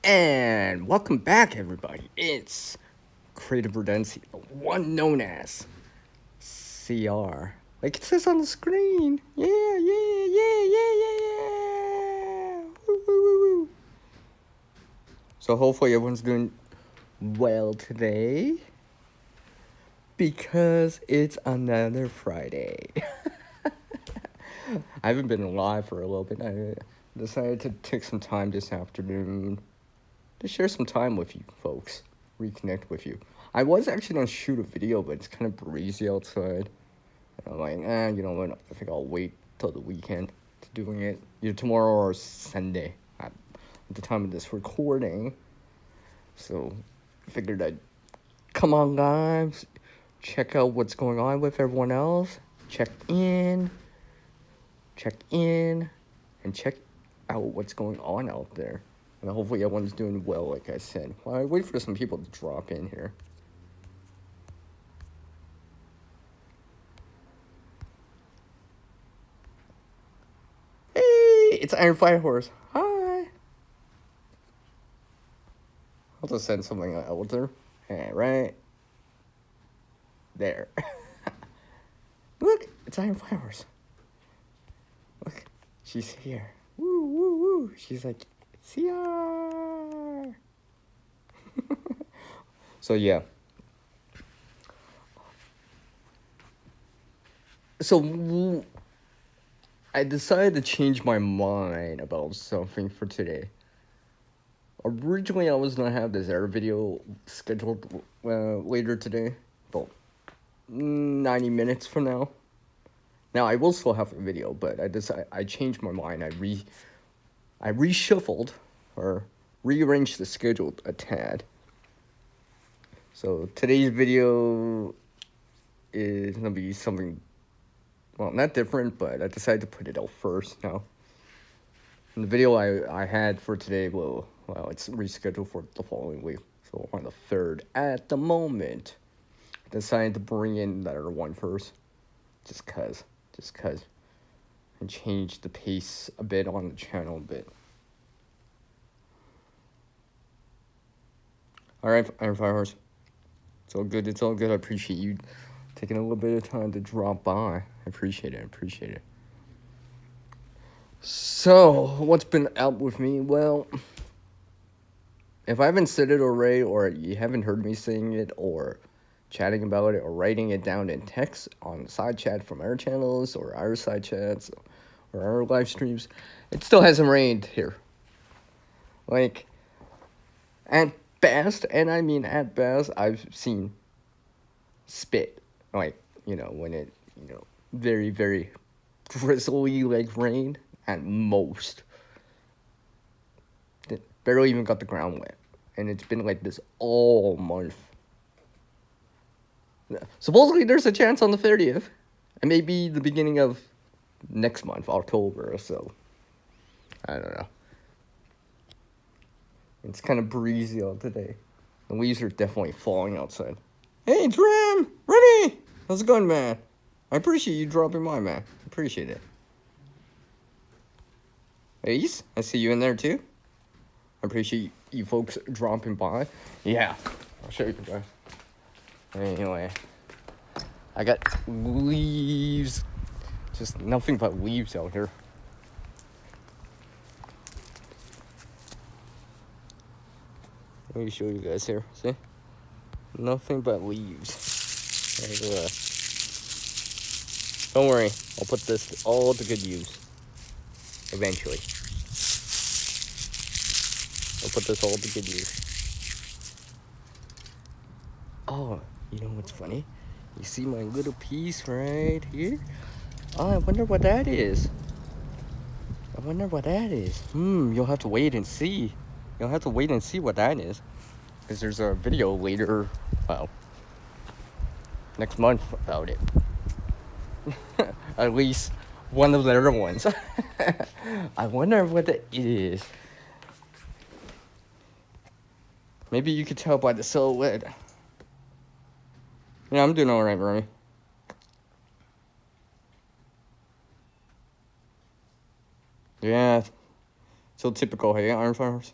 And welcome back, everybody. It's Creative Redundancy, the one known as CR. Like it says on the screen. Yeah, yeah, yeah, yeah, yeah, yeah. Woo, woo, woo, woo. So hopefully everyone's doing well today because it's another Friday. I haven't been live for a little bit. I decided to take some time this afternoon to share some time with you folks, reconnect with you. I was actually gonna shoot a video, but it's kind of breezy outside. And I'm like, you know what? I think I'll wait till the weekend to doing it, either tomorrow or Sunday at the time of this recording. So, I figured I'd come on, guys, check out what's going on with everyone else, check in, and check out what's going on out there. And hopefully everyone's doing well, like I said. While I wait for some people to drop in here. Hey, it's Iron Fire Horse. Hi. I'll just send something out there. Hey, right there. Look, it's Iron Fire Horse. Look, she's here. Woo, woo, woo. She's like, CR. So, yeah. So, I decided to change my mind about something for today. Originally, I was gonna have this air video scheduled later today, about 90 minutes from now. Now, I will still have a video, but I changed my mind. I reshuffled or rearranged the schedule a tad. So today's video is gonna be something, well, not different, but I decided to put it out first now. And the video I had for today, well, it's rescheduled for the following week. So on the 3rd at the moment. I decided to bring in that other one first. Just cause. And change the pace a bit on the channel a bit. Alright, Iron Fire Horse. It's all good. I appreciate you taking a little bit of time to drop by. I appreciate it. So, what's been out with me? Well, if I haven't said it already, or you haven't heard me saying it, or chatting about it, or writing it down in text on side chat from our channels, or our side chats, or our live streams, it still hasn't rained here. Like, at best, and I mean at best, I've seen spit. Like, when it, very, very drizzly like rain at most. It barely even got the ground wet. And it's been like this all month. Supposedly there's a chance on the 30th. And maybe the beginning of next month, October or so. I don't know. It's kind of breezy out today. The leaves are definitely falling outside. Hey, Trim! Remy! How's it going, man? I appreciate you dropping by, man. Appreciate it. Ace, I see you in there too. I appreciate you folks dropping by. Yeah, I'll show you guys. Anyway, I got leaves. Just nothing but leaves out here. Let me show you guys here. See? Nothing but leaves. Don't worry, I'll put this all to good use. Eventually. I'll put this all to good use. Oh, you know what's funny? You see my little piece right here? Oh, I wonder what that is. You'll have to wait and see. What that is. Because there's a video later, next month about it. At least one of the other ones. I wonder what it is. Maybe you could tell by the silhouette. Yeah, I'm doing alright, Remy. Yeah. So typical, hey, Iron Farmers.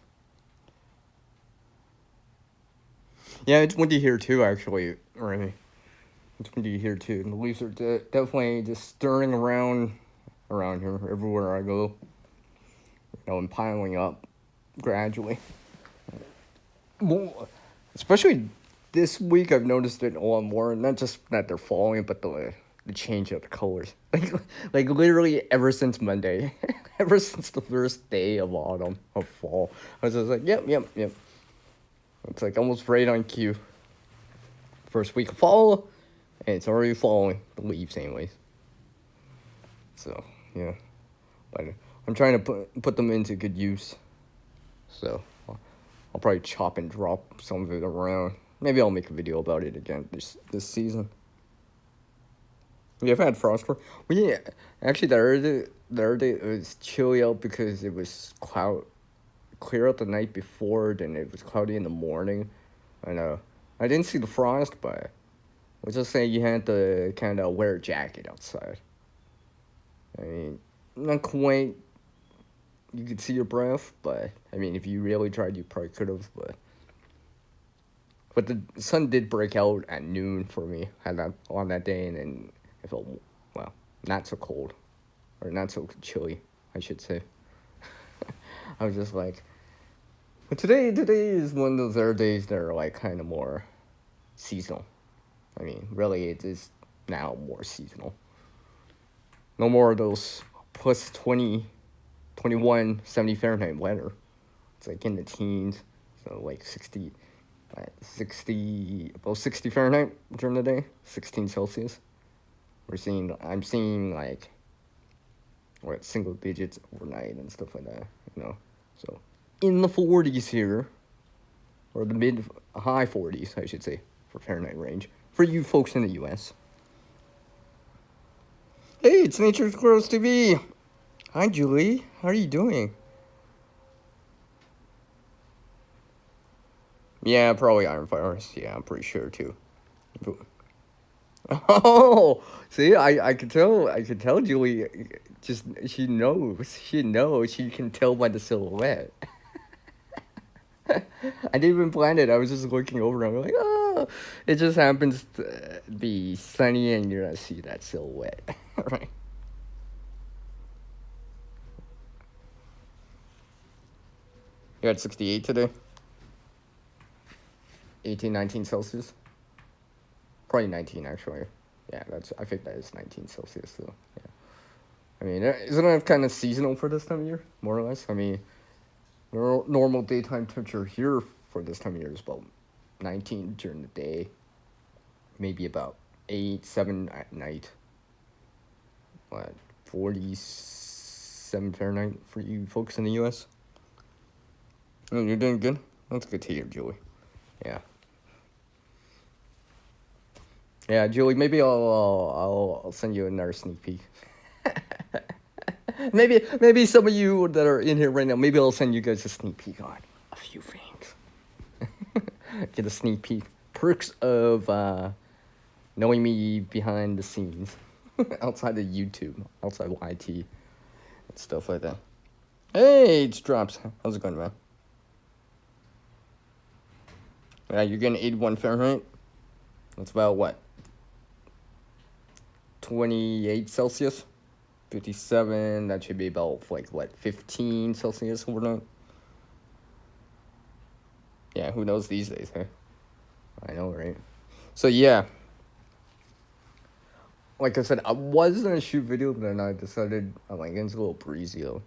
Yeah, it's windy here too, actually, Remy. It's windy here too. And the leaves are definitely just stirring around here, everywhere I go. And piling up gradually. Well, especially this week, I've noticed it a lot more. Not just that they're falling, but the change of the colors. Like literally ever since Monday, ever since the first day of autumn of fall, I was just like, yep, yep, yep. It's like almost right on cue. First week of fall, and it's already falling the leaves, anyways. So yeah, but I'm trying to put them into good use. So I'll probably chop and drop some of it around. Maybe I'll make a video about it again this season. Yeah, I've had frost for. Well, yeah, actually, the other day it was chilly out because it was clear out the night before. Then it was cloudy in the morning. I know. I didn't see the frost, but let's just say you had to kind of wear a jacket outside. I mean, not quite. You could see your breath, but I mean, if you really tried, you probably could have. But the sun did break out at noon for me on that day, and then it felt, well, not so cold, or not so chilly, I should say. I was just like, but today is one of those other days that are like kind of more seasonal. I mean, really, it is now more seasonal. No more of those plus 20, 21, 70 Fahrenheit weather. It's like in the teens, so like 60, about 60 Fahrenheit during the day, 16 Celsius. I'm seeing like, what, single digits overnight and stuff like that. So in the 40s here, or the high 40s, I should say, for Fahrenheit range, for you folks in the US. Hey, it's Nature's Squirrels TV. Hi, Julie. How are you doing? Yeah, probably iron virus. Yeah, I'm pretty sure too. Oh, see, I could tell Julie. Just she knows. She can tell by the silhouette. I didn't even plan it. I was just looking over and I'm like, oh, it just happens to be sunny and you're gonna see that silhouette, right? You're at 68 today. 18, 19 Celsius. Probably 19 actually. Yeah, I think that is 19 Celsius. So yeah. I mean, isn't it kind of seasonal for this time of year, more or less? I mean, normal daytime temperature here for this time of year is about 19 during the day, maybe about 8, 7 at night. What, 47 Fahrenheit for you folks in the U.S.? Oh, you're doing good? That's good to hear, Julie. Yeah. Yeah, Julie, maybe I'll send you another sneak peek. Maybe some of you that are in here right now, maybe I'll send you guys a sneak peek on a few things. Get a sneak peek. Perks of knowing me behind the scenes, outside of YouTube, outside YT, and stuff like that. Hey, it's Drops. How's it going, man? Yeah, you're getting 81 Fahrenheit. That's about what? 28 Celsius? 57, that should be about, like, what, 15 Celsius overnight? Yeah, who knows these days, huh? I know, right? So, yeah. Like I said, I was gonna shoot video, but then I decided, like, it's a little breezy, though.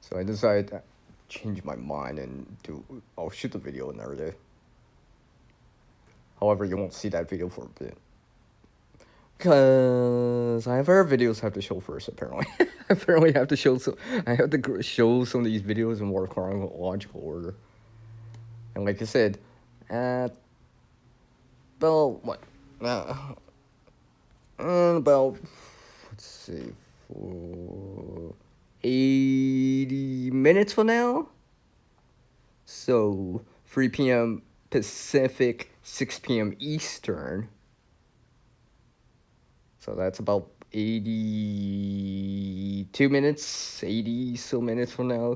So I decided to change my mind and I'll shoot the video another day. However, you won't see that video for a bit. Because I have other videos I have to show first, apparently. I have to show some of these videos in more chronological order. And like I said, at about, what? About, let's see, 80 minutes from now? So, 3 p.m. Pacific, 6 p.m. Eastern. So that's about 82 minutes, 80 so minutes from now.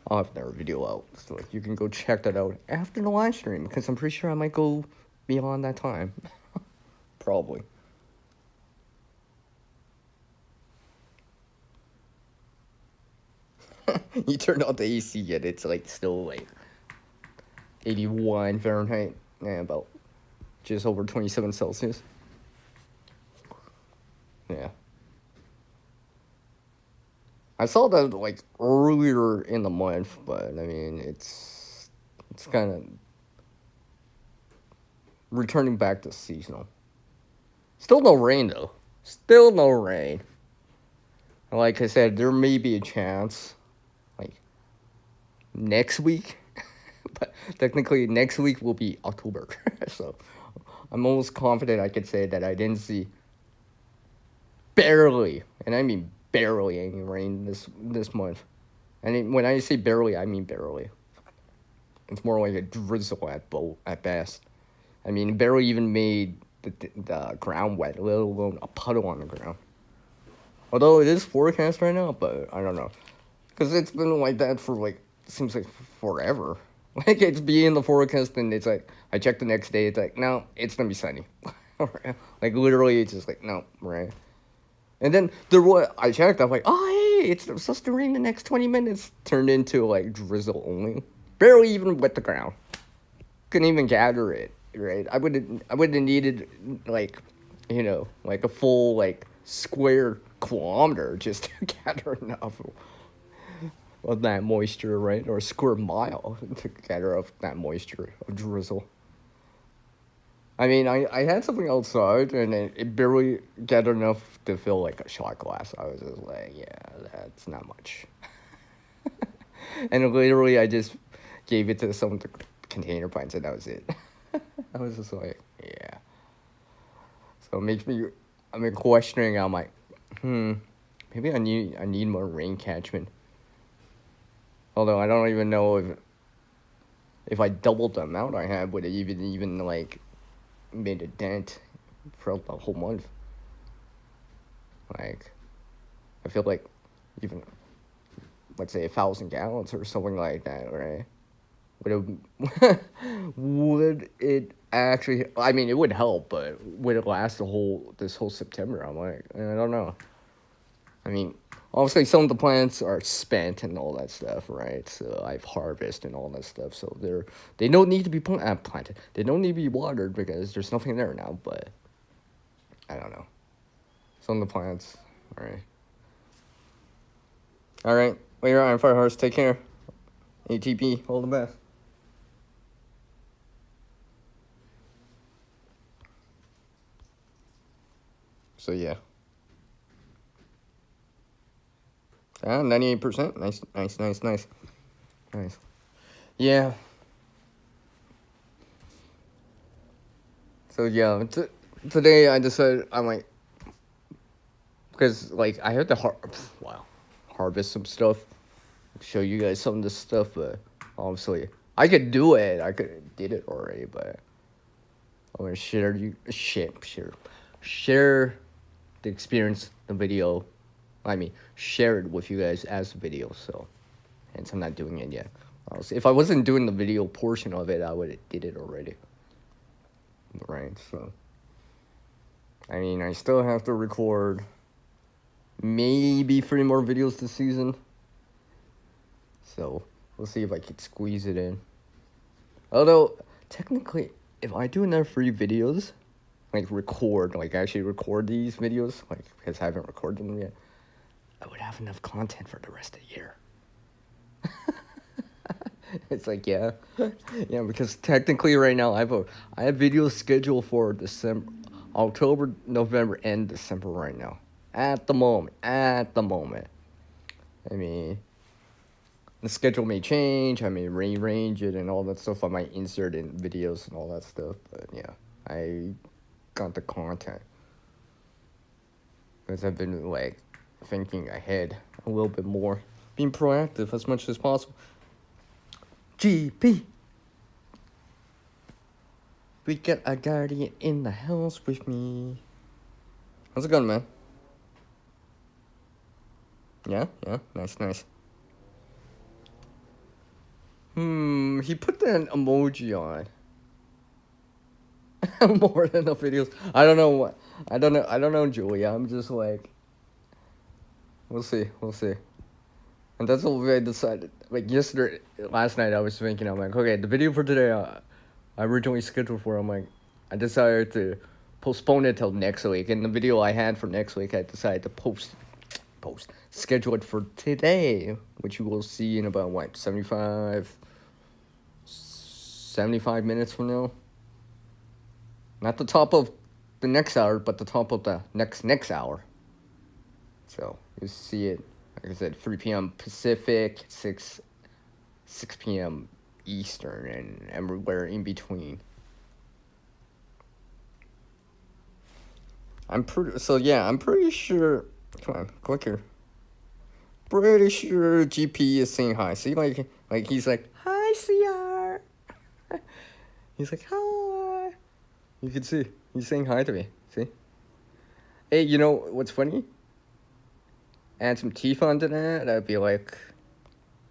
I'll have another video out, so you can go check that out after the live stream, because I'm pretty sure I might go beyond that time. Probably. You turned on the AC yet it's like still like 81 Fahrenheit and about just over 27 Celsius. Yeah. I saw that like earlier in the month, but I mean it's kind of returning back to seasonal. Still no rain though. Still no rain. Like I said, there may be a chance like next week. But technically next week will be October. So I'm almost confident I could say that I didn't see barely, and I mean barely, any rain this month. And when I say barely, I mean barely. It's more like a drizzle at best. I mean, it barely even made the ground wet, let alone a puddle on the ground. Although it is forecast right now, but I don't know. Because it's been like that for like, seems like forever. Like it's being in the forecast and it's like, I check the next day, it's like, no, it's gonna be sunny. Like literally, it's just like, no, right? And then I checked, I'm like, oh hey, it's supposed to rain the next 20 minutes. Turned into like drizzle only. Barely even wet the ground. Couldn't even gather it, right? I would have needed like, like a full like square kilometer just to gather enough of that moisture, right? Or a square mile to gather up that moisture of drizzle. I mean, I had something outside, and it barely gathered enough to fill, like, a shot glass. I was just like, yeah, that's not much. And literally, I just gave it to some of the container plants, and that was it. I was just like, yeah. So it makes me, I mean, questioning, I'm like, maybe I need more rain catchment. Although I don't even know if I doubled the amount I had, would it even like, made a dent for the whole month. Like, I feel like even, let's say 1,000 gallons or something like that, right? Would it actually? I mean, it would help, but would it last this whole September? I'm like, I don't know. I mean, obviously some of the plants are spent and all that stuff, right? So I've harvested and all that stuff. So they don't need to be planted. They don't need to be watered because there's nothing there now. But I don't know. Some of the plants, all right. All right. Later on, Firehorse. Take care. ATP. All the best. So yeah. 98%. Nice. Yeah. So yeah, today I decided I'm like, because like I had to harvest some stuff, show you guys some of this stuff, but obviously I could do it. I did it already, but I'm gonna share the experience, the video. I mean, share it with you guys as a video. So, hence I'm not doing it yet. If I wasn't doing the video portion of it, I would have did it already. Right. So, I mean, I still have to record maybe 3 more videos this season. So, we'll see if I can squeeze it in. Although, technically, if I do another 3 videos, like actually record these videos, like, because I haven't recorded them yet, I would have enough content for the rest of the year. It's like, yeah, because technically right now I have videos scheduled for December, October, November, and December right now. At the moment. I mean, the schedule may change. I may rearrange it and all that stuff. I might insert in videos and all that stuff. But yeah, I got the content because I've been like thinking ahead a little bit more, being proactive as much as possible. GP, we got a guardian in the house with me. How's it going, man? Yeah, nice. He put an emoji on. More than the videos. I don't know what. I don't know, Julia. I'm just like, we'll see. We'll see. And that's what I decided. Like yesterday, last night, I was thinking, I'm like, okay, the video for today, I originally scheduled for. I'm like, I decided to postpone it till next week. And the video I had for next week, I decided to schedule it for today, which you will see in about what 75 minutes from now. Not the top of the next hour, but the top of the next hour. So you see it, like I said, 3 p.m. Pacific, 6 p.m. Eastern, and everywhere in between. I'm pretty sure. Come on, click here. Pretty sure GP is saying hi. See, like he's like, hi, CR. He's like, hi. You can see he's saying hi to me. See? Hey, you know what's funny? Add some teeth onto that. That'd be like,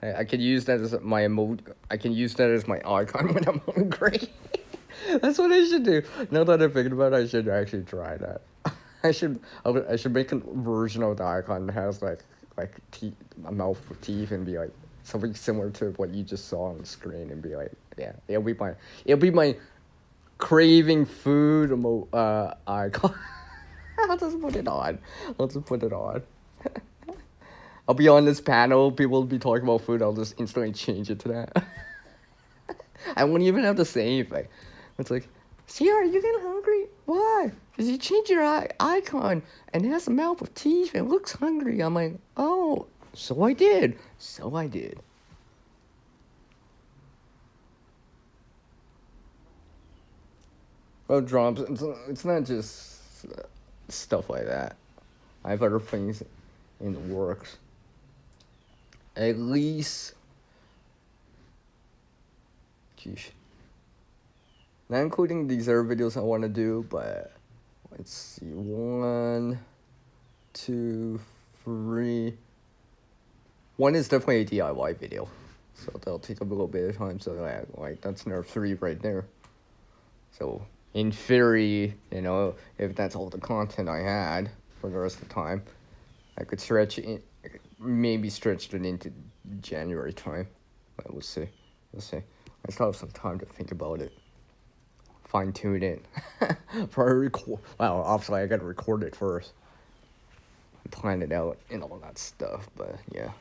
I could use that as my emoji. I can use that as my icon when I'm hungry. That's what I should do. Now that I'm thinking about it, I should actually try that. I should make a version of the icon that has like teeth, a mouth with teeth, and be like something similar to what you just saw on the screen, and be like, yeah, it'll be my craving food icon. I'll just put it on. I'll be on this panel. People will be talking about food. I'll just instantly change it to that. I won't even have to say anything. It's like, Sierra, are you getting hungry? Why? Because you changed your icon and it has a mouth with teeth and looks hungry. I'm like, oh, so I did. Well, drops. It's not just stuff like that. I have other things in the works. At least, geez, not including these other videos I want to do, but let's see, 1, 2, 3. One is definitely a DIY video, so that'll take a little bit of time. So like that's number 3 right there. So in theory, you know, if that's all the content I had for the rest of the time, I could maybe stretch it into January time. But we'll see. I still have some time to think about it. Fine tune it. Obviously I gotta record it first. Plan it out and all that stuff, but yeah.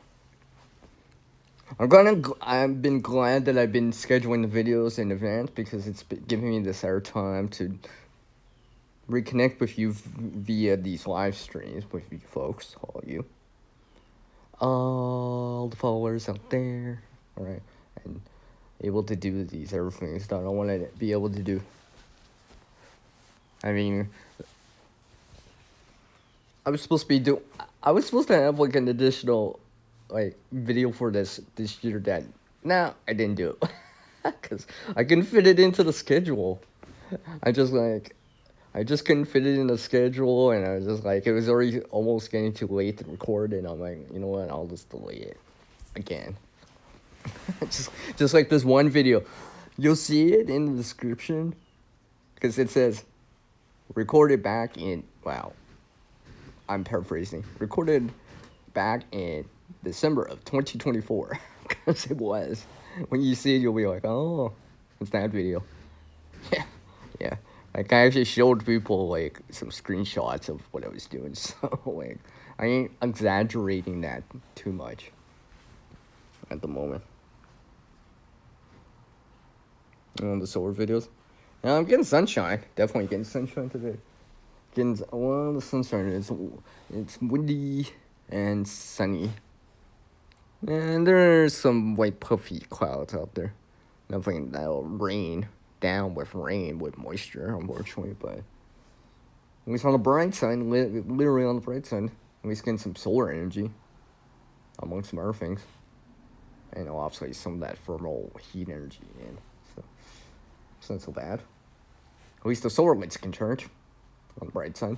I've been glad that I've been scheduling the videos in advance because it's been giving me this air time to reconnect with you via these live streams with you folks, all the followers out there, all right, and able to do these other things that I want to be able to do. I mean, I was supposed to have like an additional like video for this year that I didn't do it because I couldn't fit it into the schedule. I just couldn't fit it in the schedule, and I was just like, it was already almost getting too late to record, and I'm like, you know what, I'll just delay it again. just like this one video, you'll see it in the description because it says recorded back in, I'm paraphrasing, recorded back in December of 2024, because it was. When you see it, you'll be like, oh, it's that video. Yeah. Like, I actually showed people, like, some screenshots of what I was doing, so, like, I ain't exaggerating that too much at the moment. On the solar videos. Now, I'm getting sunshine. Definitely getting sunshine today. The sunshine. It's windy and sunny. And there's some white puffy clouds out there. Nothing that'll rain down with moisture, unfortunately, but at least on the bright side, literally on the bright side, at least getting some solar energy, among some other things. And obviously some of that thermal heat energy in, so it's not so bad. At least the solar lights can charge, on the bright side.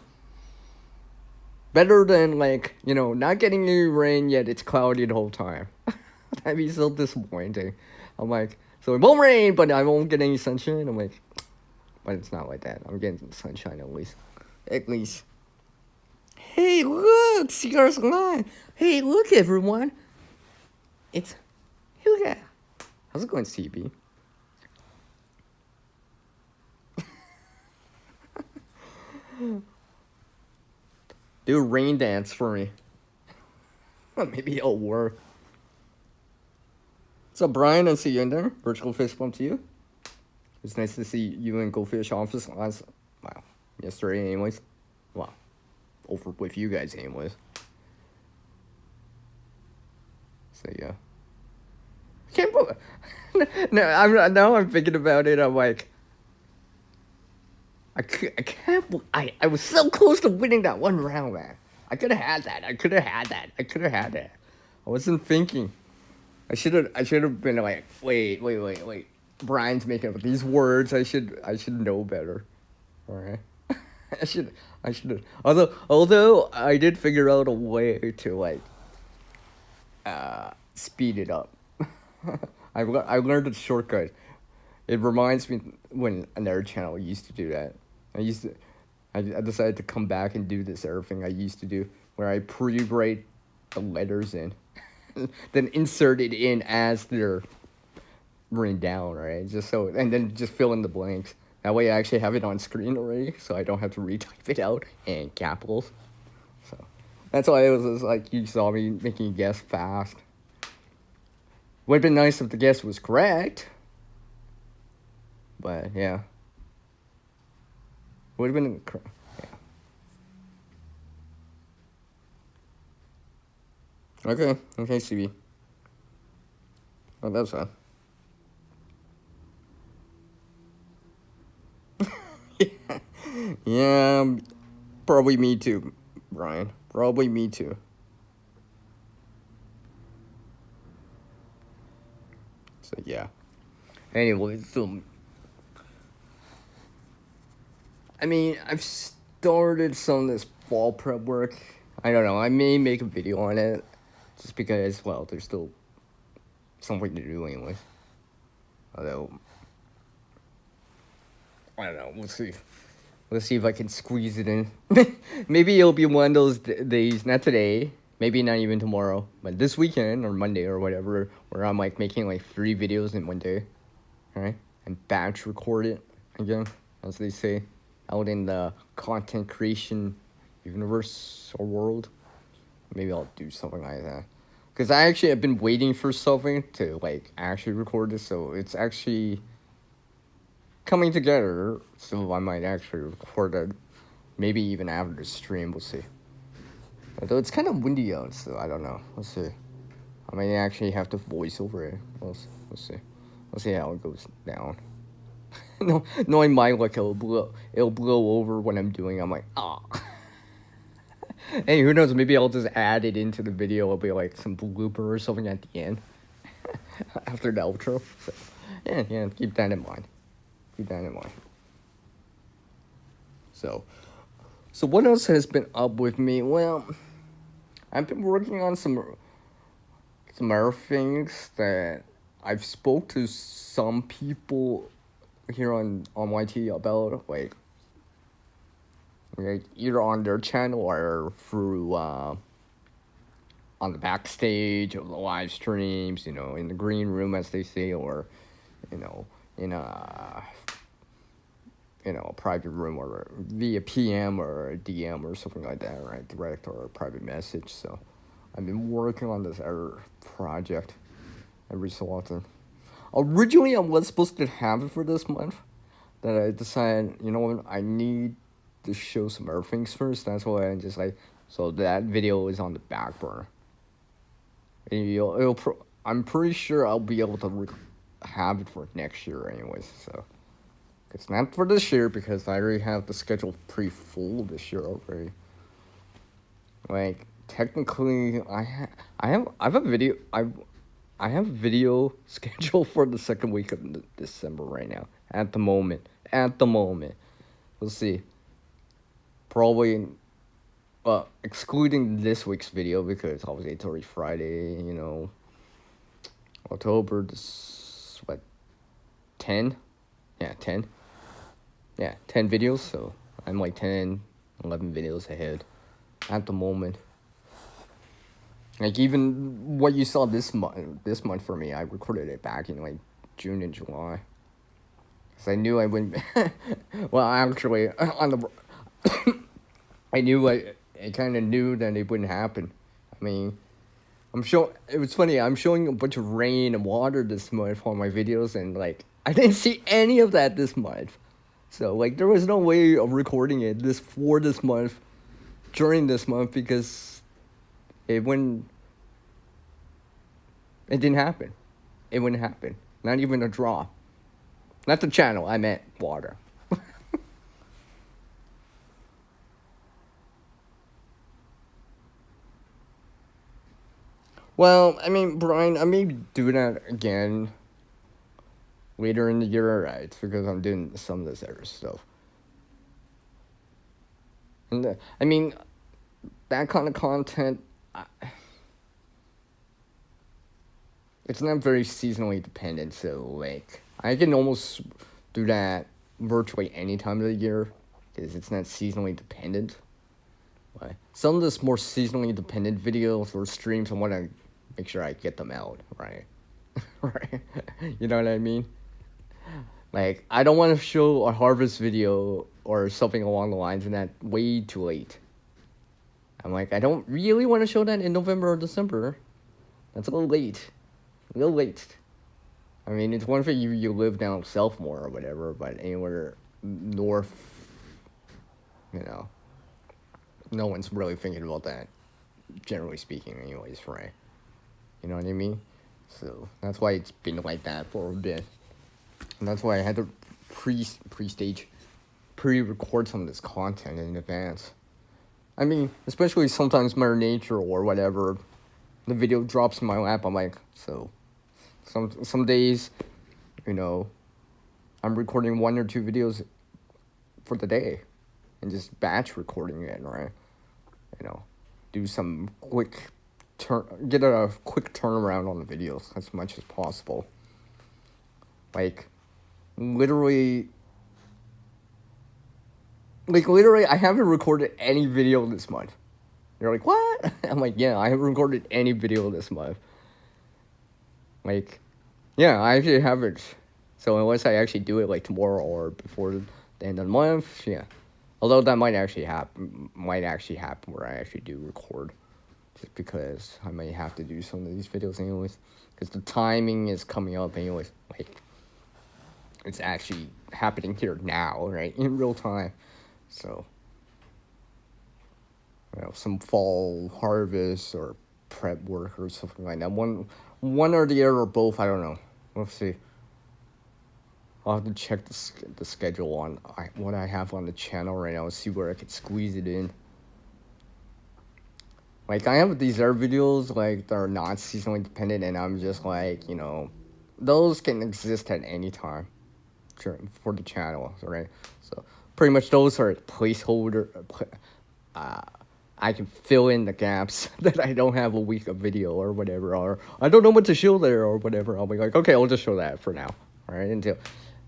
Better than, like, you know, not getting any rain yet it's cloudy the whole time. That'd be so disappointing. I'm like, So it won't rain, but I won't get any sunshine. I'm like, but it's not like that. I'm getting sunshine at least. At least. Hey, look! Cigars Alive! Hey, look, everyone! It's Huga! How's it going, CB? Do a rain dance for me. Maybe it'll work. What's up, Brian? I see you in there. Virtual fist bump to you. It's nice to see you in Goldfish office yesterday anyways. Well, over with you guys anyways. So yeah. Can't believe now I'm thinking about it, I'm like I can't I was so close to winning that one round, man. I could have had that. I could have had that. I wasn't thinking. I should have been like, wait. Brian's making up these words. I should know better. All right. I should have. Although I did figure out a way to like speed it up. I learned a shortcut. It reminds me when another channel used to do that. I decided to come back and do this other thing I used to do, where I pre-write the letters in, then insert it in as they're written down, right? And then just fill in the blanks. That way I actually have it on screen already, so I don't have to retype it out in capitals. So that's why it was like you saw me making a guess fast. Would have been nice if the guess was correct, but yeah. Would have been yeah. Okay, CB. Oh, that's fine. Yeah, probably me too, Brian. Probably me too. So yeah. Anyway, so I mean, I've started some of this fall prep work. I don't know. I may make a video on it, just because, well, there's still something to do anyways. Although, I don't know. We'll see. Let's see if I can squeeze it in. Maybe it'll be one of those days, not today, maybe not even tomorrow, but this weekend or Monday or whatever, where I'm like making like 3 videos in one day, right? And batch record it again, as they say, out in the content creation universe or world. Maybe I'll do something like that. Because I actually have been waiting for something to like actually record this, so it's actually coming together, so I might actually record it, maybe even after the stream, we'll see. Although it's kind of windy out, so I don't know. Let's see. I might actually have to voice over it. We'll see. We'll see how it goes down. No, knowing my luck, it'll blow over when I'm doing. I'm like, ah. Hey, who knows? Maybe I'll just add it into the video. It'll be like some blooper or something at the end after the outro. So, yeah, keep that in mind. So what else has been up with me? Well, I've been working on some other things that I've spoke to some people here on YT about, like either on their channel or through on the backstage of the live streams, in the green room, as they say, or in a private room, or via PM or a DM or something like that, right? Direct or a private message. So I've been working on this other project every so often. Originally, I was supposed to have it for this month. That I decided, I need to show some other things first. That's why I just so that video is on the back burner. And I'm pretty sure I'll be able to have it for next year anyways, so. It's not for this year because I already have the schedule pretty full this year already. Like, technically, I have a video scheduled for the second week of December right now. At the moment. We'll see. Probably, excluding this week's video because obviously it's already Friday, October, 10. Yeah, 10. Yeah, 10 videos. So I'm like 10, 11 videos ahead at the moment. Like even what you saw this month for me, I recorded it back in like June and July. Cause I knew I wouldn't. Well, actually, on the, I knew I kind of knew that it wouldn't happen. I mean, It was funny. I'm showing a bunch of rain and water this month on my videos, and like I didn't see any of that this month. So like there was no way of recording it this month during this month because it wouldn't. It didn't happen. It wouldn't happen. Not even a drop. Not the channel. I meant water. Well, I mean, Brian, I may do that again later in the year, right? Because I'm doing some of this other stuff. And I mean, that kind of content, it's not very seasonally dependent. So like, I can almost do that virtually any time of the year because it's not seasonally dependent. Right? Some of this more seasonally dependent videos or streams, I want to make sure I get them out, right? Right? You know what I mean? Like, I don't want to show a harvest video or something along the lines of that way too late. I'm like, I don't really want to show that in November or December. That's a little late. A little late. I mean, it's one thing you live down south more or whatever, but anywhere north, you know, no one's really thinking about that, generally speaking, anyways, right? You know what I mean? So that's why it's been like that for a bit. And that's why I had to pre-record some of this content in advance. I mean, especially sometimes Mother Nature or whatever, the video drops in my lap. I'm like, so some days, you know, I'm recording 1 or 2 videos for the day, and just batch recording it, right? You know, do some get a quick turnaround on the videos as much as possible. Like, literally, I haven't recorded any video this month. You're like, what? I'm like, yeah, I haven't recorded any video this month. Like, yeah, I actually haven't. So unless I actually do it like tomorrow or before the end of the month, yeah. Although that might actually happen where I actually do record. Just because I may have to do some of these videos anyways. Because the timing is coming up anyways. Like, it's actually happening here now, right? In real time. So, you know, some fall harvest or prep work or something like that. One or the other or both, I don't know. We'll see. I'll have to check the schedule on what I have on the channel right now and see where I could squeeze it in. Like, I have these other videos, like, that are not seasonally dependent, and I'm just like, you know, those can exist at any time for the channel, right? So, pretty much those are placeholder. I can fill in the gaps that I don't have a week of video or whatever, or I don't know what to show there or whatever. I'll be like, okay, I'll just show that for now, all right? Until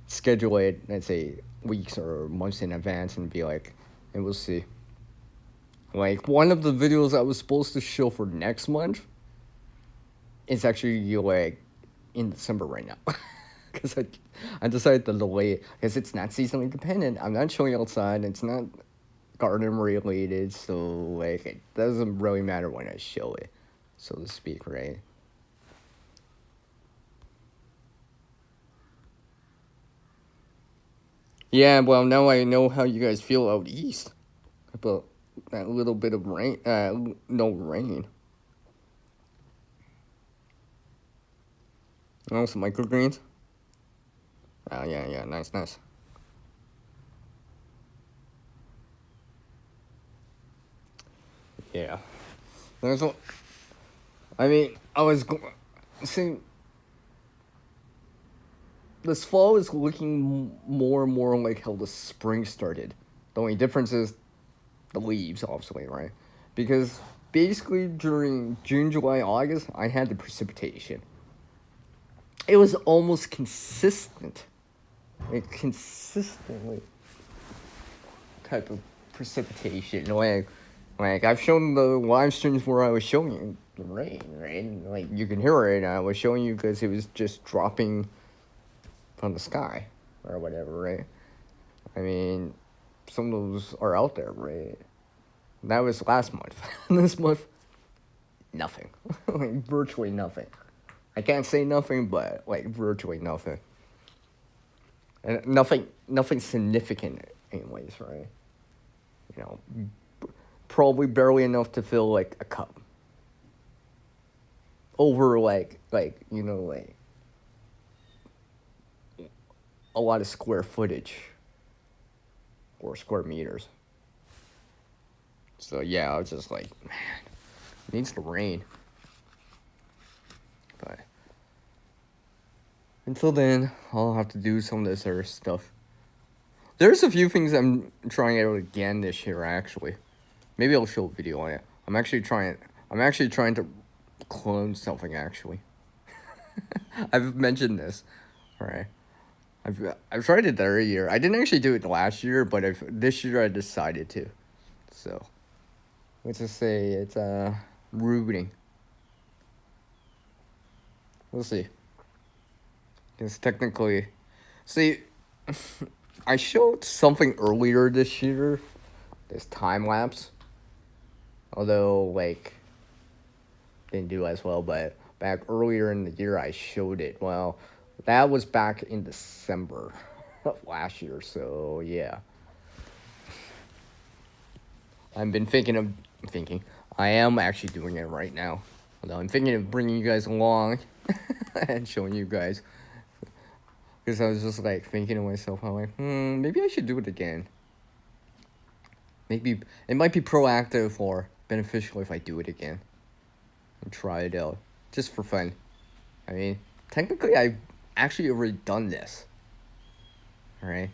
schedule it, let's say, weeks or months in advance and be like, and we'll see. Like, one of the videos I was supposed to show for next month is actually, like, in December right now. Because I decided to delay it. Because it's not seasonally dependent. I'm not showing outside. It's not garden related. So, like, it doesn't really matter when I show it, so to speak, right? Yeah, well, now I know how you guys feel out east about that little bit of rain, no rain. Oh, some microgreens. Oh, yeah, nice. Yeah. There's a, I mean, I was seeing this fall is looking more and more like how the spring started. The only difference is the leaves, obviously, right? Because basically during June, July, August, I had the precipitation. It was almost consistent like consistently type of precipitation. Like I've shown the live streams where I was showing you the rain, right? And, like you can hear it. And I was showing you because it was just dropping from the sky or whatever, right? I mean, some of those are out there, right? That was last month. This month, nothing. Like virtually nothing. I can't say nothing, but like virtually nothing. And nothing significant, anyways, right? You know, probably barely enough to fill like a cup. Over like a lot of square footage or square meters. So yeah, I was just like, man, it needs to rain. But until then, I'll have to do some of this other stuff. There's a few things I'm trying out again this year, actually. Maybe I'll show a video on it. I'm actually trying to clone something, actually. I've mentioned this, right? I've tried it every year. I didn't actually do it last year, but this year I decided to. So, let's just say it's rooting. We'll see. Because technically, see, I showed something earlier this year, this time lapse. Although, like, didn't do as well, but back earlier in the year I showed it. Well, that was back in December of last year, so yeah. I've been thinking. I am actually doing it right now. Although I'm thinking of bringing you guys along and showing you guys. Because I was just like thinking to myself, I'm like, maybe I should do it again. Maybe it might be proactive or beneficial if I do it again. And try it out. Just for fun. I mean, technically I've actually already done this. Alright?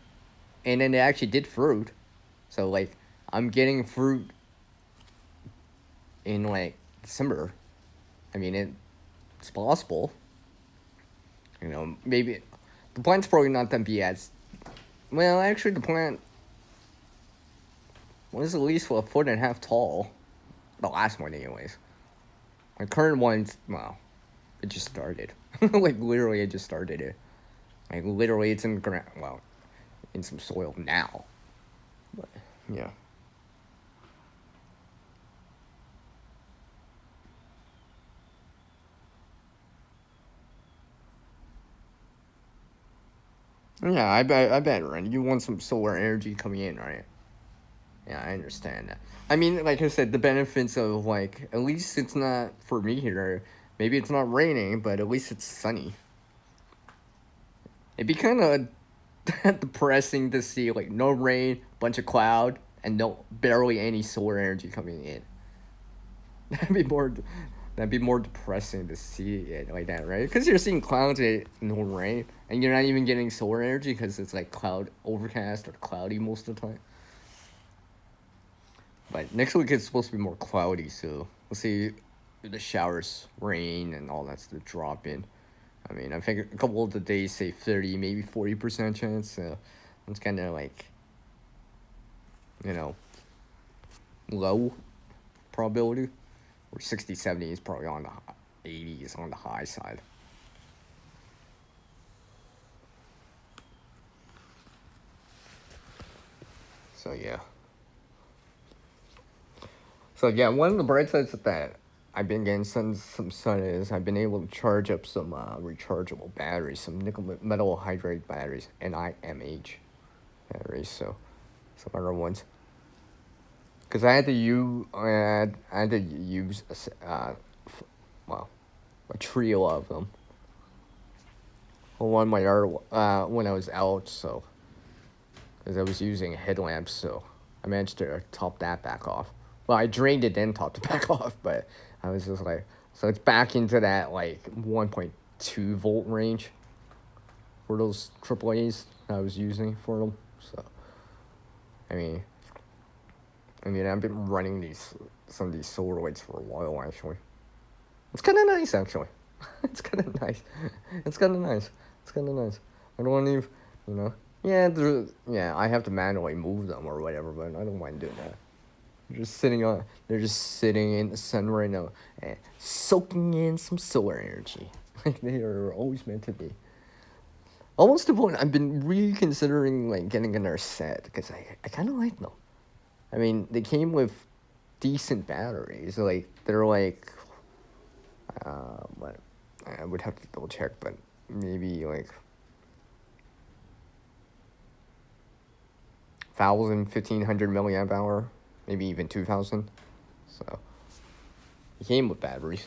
And then it actually did fruit. So like, I'm getting fruit in like December. I mean, it's possible. You know, maybe the plant's probably not gonna be as well. Actually, the plant was at least a 1.5 feet tall. The last one, anyways. My current one's, well, it just started. Like literally, it just started it. Like literally, it's in the ground. Well, in some soil now. But yeah. Yeah, I bet, Ren. You want some solar energy coming in, right? Yeah, I understand that. I mean, like I said, the benefits of, like, at least it's not, for me here, maybe it's not raining, but at least it's sunny. It'd be kind of depressing to see, like, no rain, bunch of cloud, and barely any solar energy coming in. That'd be more depressing to see it like that, right? Because you're seeing clouds and no rain, and you're not even getting solar energy because it's like cloud overcast or cloudy most of the time. But next week it's supposed to be more cloudy, so we'll see if the showers, rain, and all that stuff drop in. I mean, I think a couple of the days say 30, maybe 40% chance, so it's kind of like, you know, low probability. Or 60, 70 is probably on the 80s on the high side. So yeah. One of the bright sides of that I've been getting some sun is I've been able to charge up some rechargeable batteries, some nickel metal hydride batteries, NIMH batteries. So some other ones. Because I had to use a trio of them. One my yard when I was out, so because I was using headlamps, so I managed to top that back off. Well, I drained it then topped it back off, but I was just like, so it's back into that like 1.2 volt range for those AAAs I was using for them. So I mean, I've been running some of these solar lights for a while, actually. It's kind of nice, actually. It's kind of nice. I don't want to, Yeah, I have to manually move them or whatever, but I don't mind doing that. They're just sitting in the sun right now and soaking in some solar energy. Like they are always meant to be. Almost to the point I've been reconsidering like getting another set because I kind of like them. I mean, they came with decent batteries. Like they're like, what? I would have to double check, but maybe like 1,000, 1,500 milliamp hour, maybe even 2,000. So it came with batteries.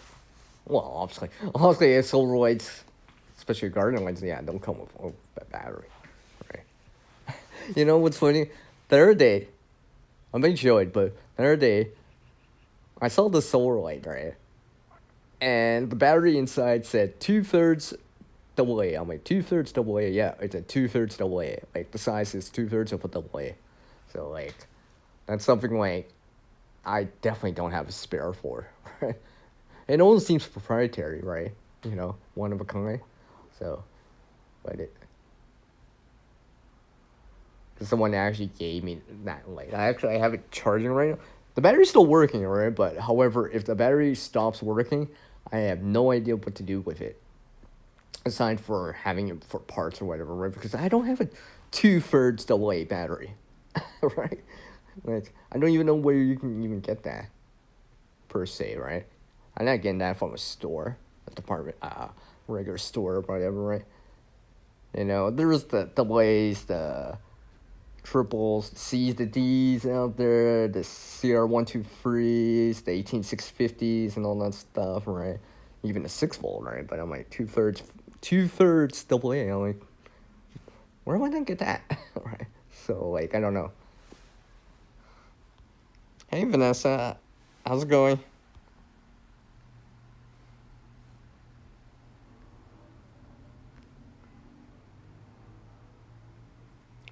Well, obviously, it's solar lights, especially garden lights. Yeah, don't come with a battery, right? You know what's funny? The other day, I'm being show it, but the other day, I saw the solar light, right? And the battery inside said 2/3 double A. I'm like 2/3 double A. Yeah, it's a 2/3 double A. Like the size is 2/3 of a double A. So like, that's something like I definitely don't have a spare for. Right? It almost seems proprietary, right? You know, one of a kind. So, but someone actually gave me that light. I have it charging right now. The battery's still working, right? But however, if the battery stops working, I have no idea what to do with it. Aside for having it for parts or whatever, right? Because I don't have a 2/3 AA battery, right? Like I don't even know where you can even get that, per se, right? I'm not getting that from a store, a department, regular store or whatever, right? You know, there's the AA's, the triples, the C's, the D's out there, the CR123s, the 18650s, and all that stuff, right? Even the 6 volt, right? But I'm like 2/3 AA. I'm like, where am I gonna get that, right? So like, I don't know. Hey Vanessa, how's it going?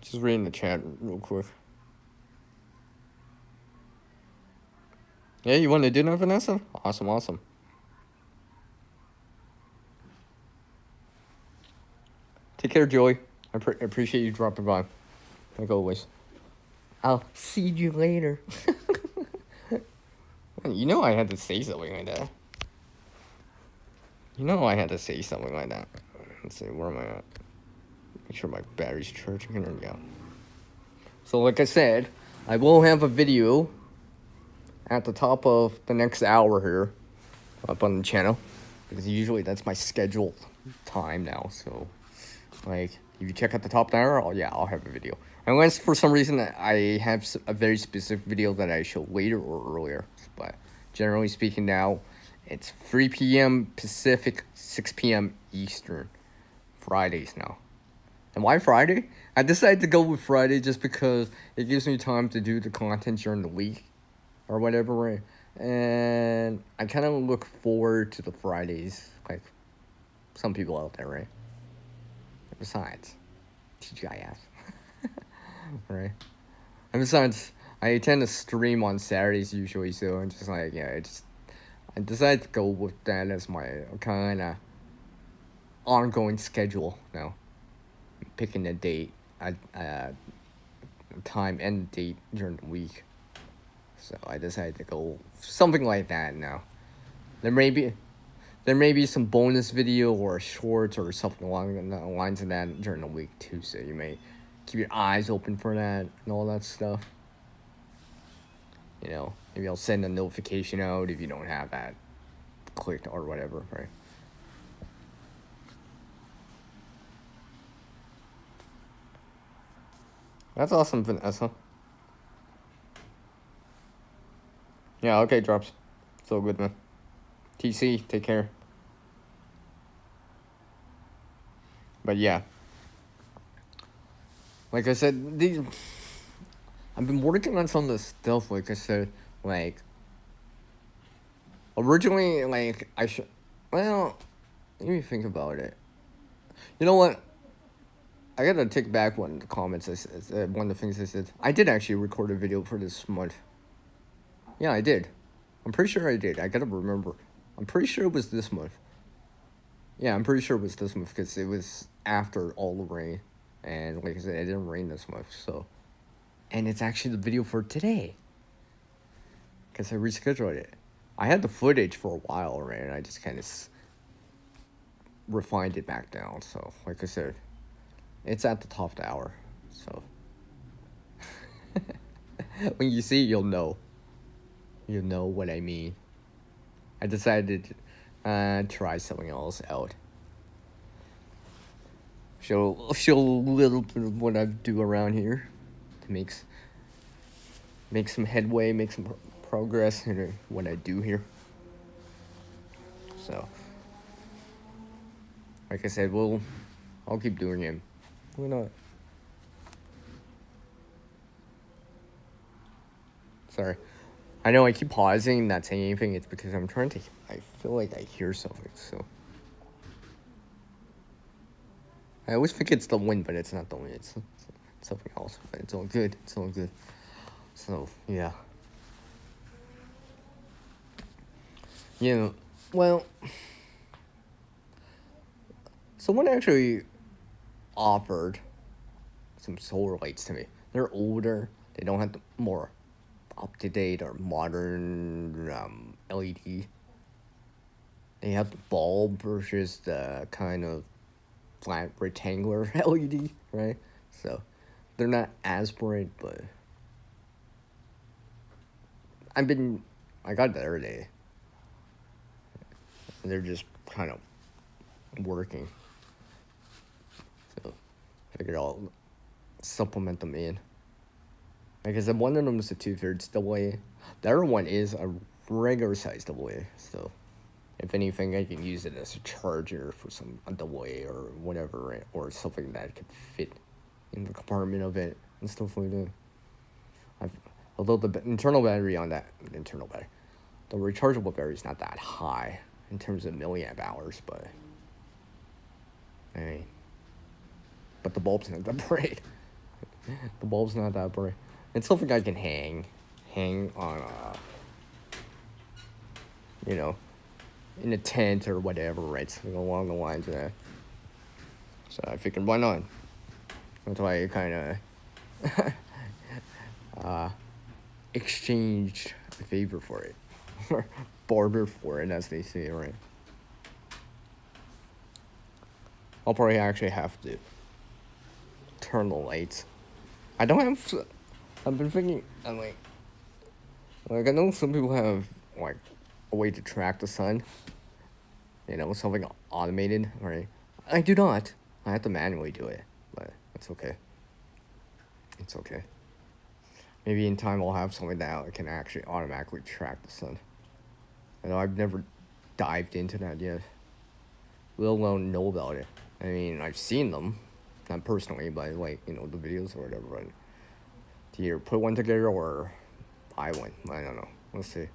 Just reading the chat real quick. Yeah, you want to do that, Vanessa? Awesome, awesome. Take care, Joey. I appreciate you dropping by, like always. I'll see you later. You know I had to say something like that. You know I had to say something like that. Let's see, where am I at? Make sure my battery's charging. There we go. So like I said, I will have a video at the top of the next hour here up on the channel. Because usually that's my scheduled time now. So, like, if you check out the top of the hour, I'll have a video. Unless for some reason I have a very specific video that I show later or earlier. But generally speaking now, it's 3 p.m. Pacific, 6 p.m. Eastern. Fridays now. And why Friday? I decided to go with Friday just because it gives me time to do the content during the week or whatever, right? And I kind of look forward to the Fridays, like some people out there, right? Besides, TGIF, right? And besides, I tend to stream on Saturdays usually, so I'm just like, yeah, I decided to go with that as my kind of ongoing schedule now. Picking a date, time and date during the week. So I decided to go something like that now. There may be some bonus video or shorts or something along the lines of that during the week too. So you may keep your eyes open for that and all that stuff. You know, maybe I'll send a notification out if you don't have that clicked or whatever, right? That's awesome, Vanessa. Yeah, okay, drops. So good, man. TC, take care. But yeah. Like I said, I've been working on some of this stuff, like I said, like, originally, like, well, let me think about it. You know what? I gotta take back one of the comments I said, one of the things I said. I did actually record a video for this month. Yeah, I did. I'm pretty sure I did. I gotta remember. I'm pretty sure it was this month. Yeah, I'm pretty sure it was this month because it was after all the rain and like I said, it didn't rain this much, so. And it's actually the video for today, because I rescheduled it. I had the footage for a while, right, and I just kind of refined it back down, so like I said, it's at the top of the hour, so. When you see it, you'll know. You'll know what I mean. I decided to try something else out. Show a little bit of what I do around here to make some headway, make some progress in what I do here. So, like I said, I'll keep doing it. Why not? Sorry. I know I keep pausing, not saying anything. It's because I'm trying to. I feel like I hear something, so. I always think it's the wind, but it's not the wind. It's something else. But it's all good. It's all good. So, yeah. Yeah. Well, someone actually offered some solar lights to me. They're older. They don't have the more up-to-date or modern LED. They have the bulb versus the kind of flat rectangular LED, right? So they're not as bright, but I got the other day. They're just kind of working. So figured I'll supplement them in. Like I said, one of them is a 2/3 AA. The other one is a regular size AA. So if anything, I can use it as a charger for some AA or whatever, right? Or something that could fit in the compartment of it and stuff like that. Although the internal battery, the rechargeable battery is not that high in terms of milliamp hours, but I mean, but the bulb's not that bright. The bulb's not that bright. It's something I can hang on in a tent or whatever, right? Something along the lines of that. So I figured, why not? That's why I kind of exchanged a favor for it. Or barter for it, as they say, right? I'll probably actually have to turn the lights. I've been thinking, I'm like I know some people have, like, a way to track the sun. Something automated, right? I do not. I have to manually do it, but it's okay. It's okay. Maybe in time I'll have something that can actually automatically track the sun. I know I've never dived into that yet, let alone know about it. I mean, I've seen them, not personally, but like, the videos or whatever, but to either put one together or buy one. I don't know. We'll see.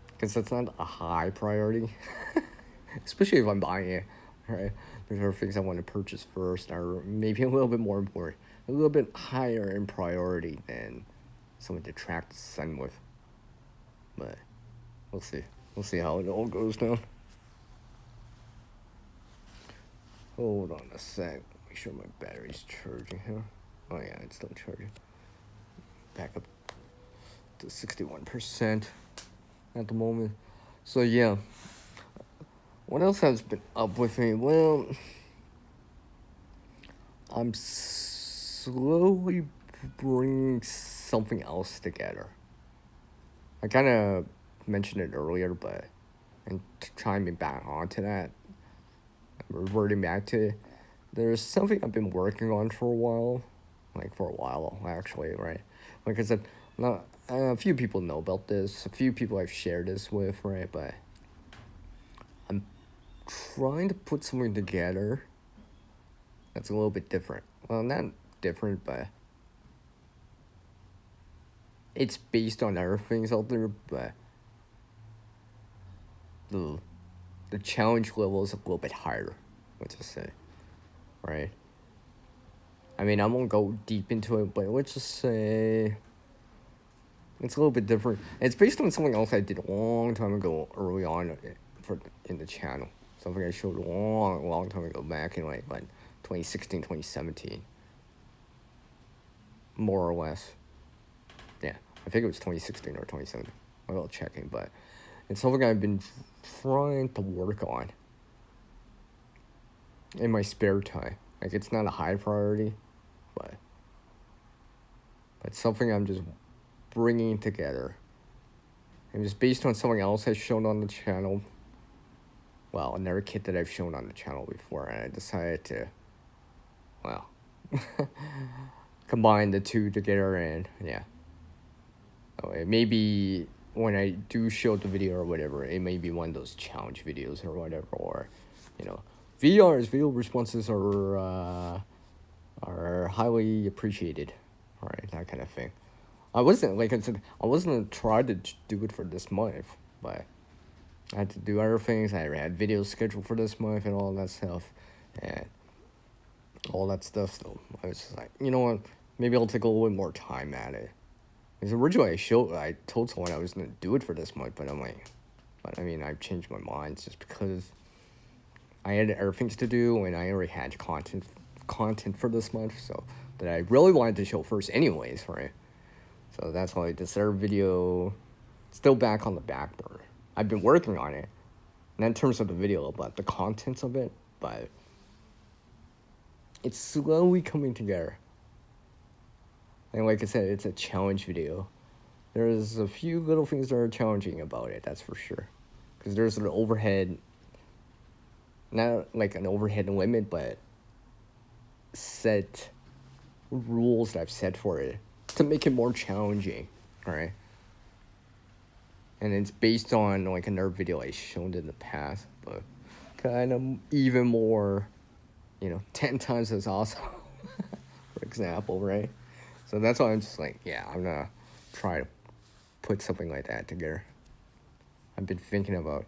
Because that's not a high priority, especially if I'm buying it, right? There are things I want to purchase first, or maybe a little bit more important, a little bit higher in priority than something to track the sun with. But we'll see. We'll see how it all goes down. Hold on a sec. Make sure my battery's charging here. Oh yeah, it's still charging. Back up to 61% at the moment. So yeah. What else has been up with me? Well, I'm slowly bringing something else together. I kind of mentioned it earlier, but and chiming back onto that, reverting back to it, there's something I've been working on for a while, actually, right? Like I said, a few people know about this, a few people I've shared this with, right? But I'm trying to put something together that's a little bit different. Well, not different, but it's based on other things out there, but the challenge level is a little bit higher, let's just say, right? I mean, I won't go deep into it, but let's just say it's a little bit different. It's based on something else I did a long time ago, early on in the channel. Something I showed a long time ago, back in like 2016, 2017. More or less. Yeah, I think it was 2016 or 2017. I'm not checking, but it's something I've been trying to work on in my spare time. Like, it's not a high priority, but it's something I'm just bringing together. And it's based on something else I've shown on the channel. Well, another kit that I've shown on the channel before, and I decided to, well, combine the two together, and yeah. So it may be, when I do show the video or whatever, it may be one of those challenge videos or whatever, or, VR's video responses are highly appreciated, right? That kind of thing. I wasn't, like I said, I wasn't trying to do it for this month, but I had to do other things. I had videos scheduled for this month and all that stuff, and all that stuff. So I was just like, you know what? Maybe I'll take a little bit more time at it. Because originally I told someone I was gonna do it for this month, but I've changed my mind just because I had other things to do, and I already had content for this month, so that I really wanted to show first, anyways, right? So that's why this other video still back on the back burner. I've been working on it, not in terms of the video, but the contents of it, but it's slowly coming together. And like I said, it's a challenge video. There's a few little things that are challenging about it, that's for sure. Because there's an overhead, not like an overhead limit, but set rules that I've set for it to make it more challenging, right? And it's based on like another video I shown in the past, but kind of even more, 10 times as awesome, for example, right? So that's why I'm just like, yeah, I'm gonna try to put something like that together. I've been thinking about,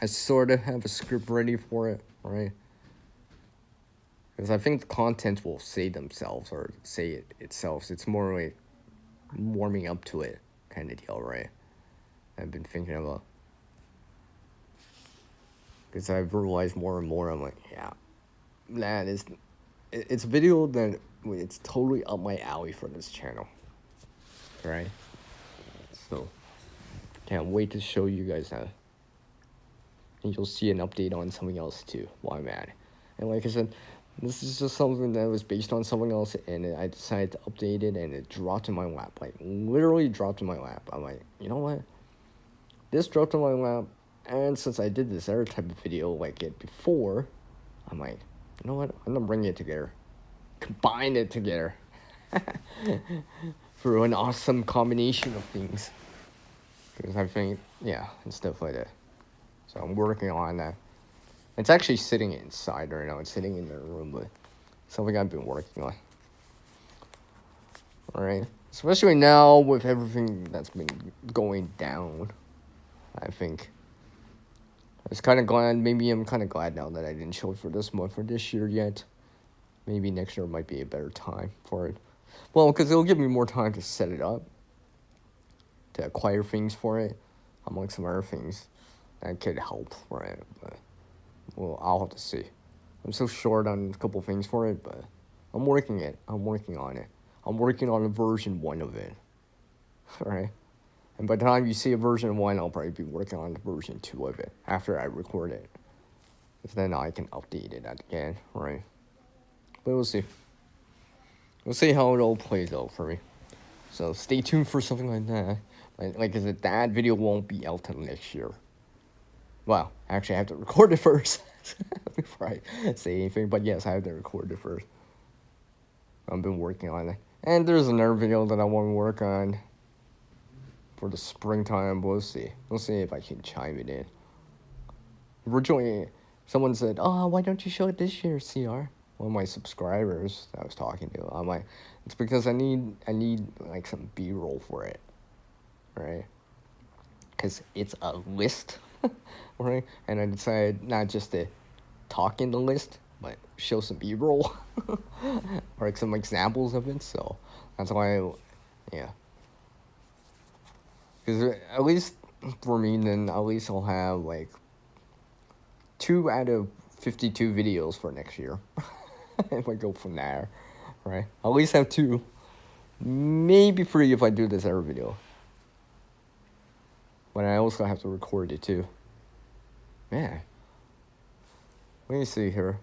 I sort of have a script ready for it, right? Because I think the content will say themselves, or say it itself. It's more like warming up to it kind of deal, right? I've been thinking about, because I've realized more and more, I'm like, yeah, it's a video that it's totally up my alley for this channel, right? So can't wait to show you guys that, and you'll see an update on something else too while I'm at it. And like I said, this is just something that was based on something else, and I decided to update it, and it dropped in my lap, like literally dropped in my lap. I'm like, you know what? This dropped in my lap, and since I did this other type of video like it before, I'm like, you know what? I'm gonna bring it together, combine it together for an awesome combination of things. Because I think, yeah, and stuff like that. So I'm working on that. It's actually sitting inside right now. It's sitting in the room, but something I've been working on. Alright? Especially now with everything that's been going down. I think I was kind of glad, maybe I'm kind of glad now that I didn't show it for this month or this year yet. Maybe next year might be a better time for it. Well, because it'll give me more time to set it up, to acquire things for it, among some other things that could help, right? But, well, I'll have to see. I'm so short on a couple things for it, but I'm working on it. I'm working on a version 1 of it, alright? And by the time you see a version 1, I'll probably be working on the version 2 of it after I record it. Because then I can update it again, right? But we'll see. We'll see how it all plays out for me. So stay tuned for something like that. Like I said, that video won't be out till next year. Well, actually, I have to record it first before I say anything. But yes, I have to record it first. I've been working on it. And there's another video that I want to work on for the springtime. We'll see. We'll see if I can chime it in. Originally, someone said, "Oh, why don't you show it this year, CR?" One of my subscribers that I was talking to. I'm like, it's because I need like some B-roll for it, right? Because it's a list, right? And I decided not just to talk in the list, but show some B-roll or like some examples of it. So that's why, yeah. Because at least for me, then at least I'll have like 2 out of 52 videos for next year. If I go from there, right? I'll at least have 2, maybe 3 if I do this every video. But I also have to record it too. Man, let me see here.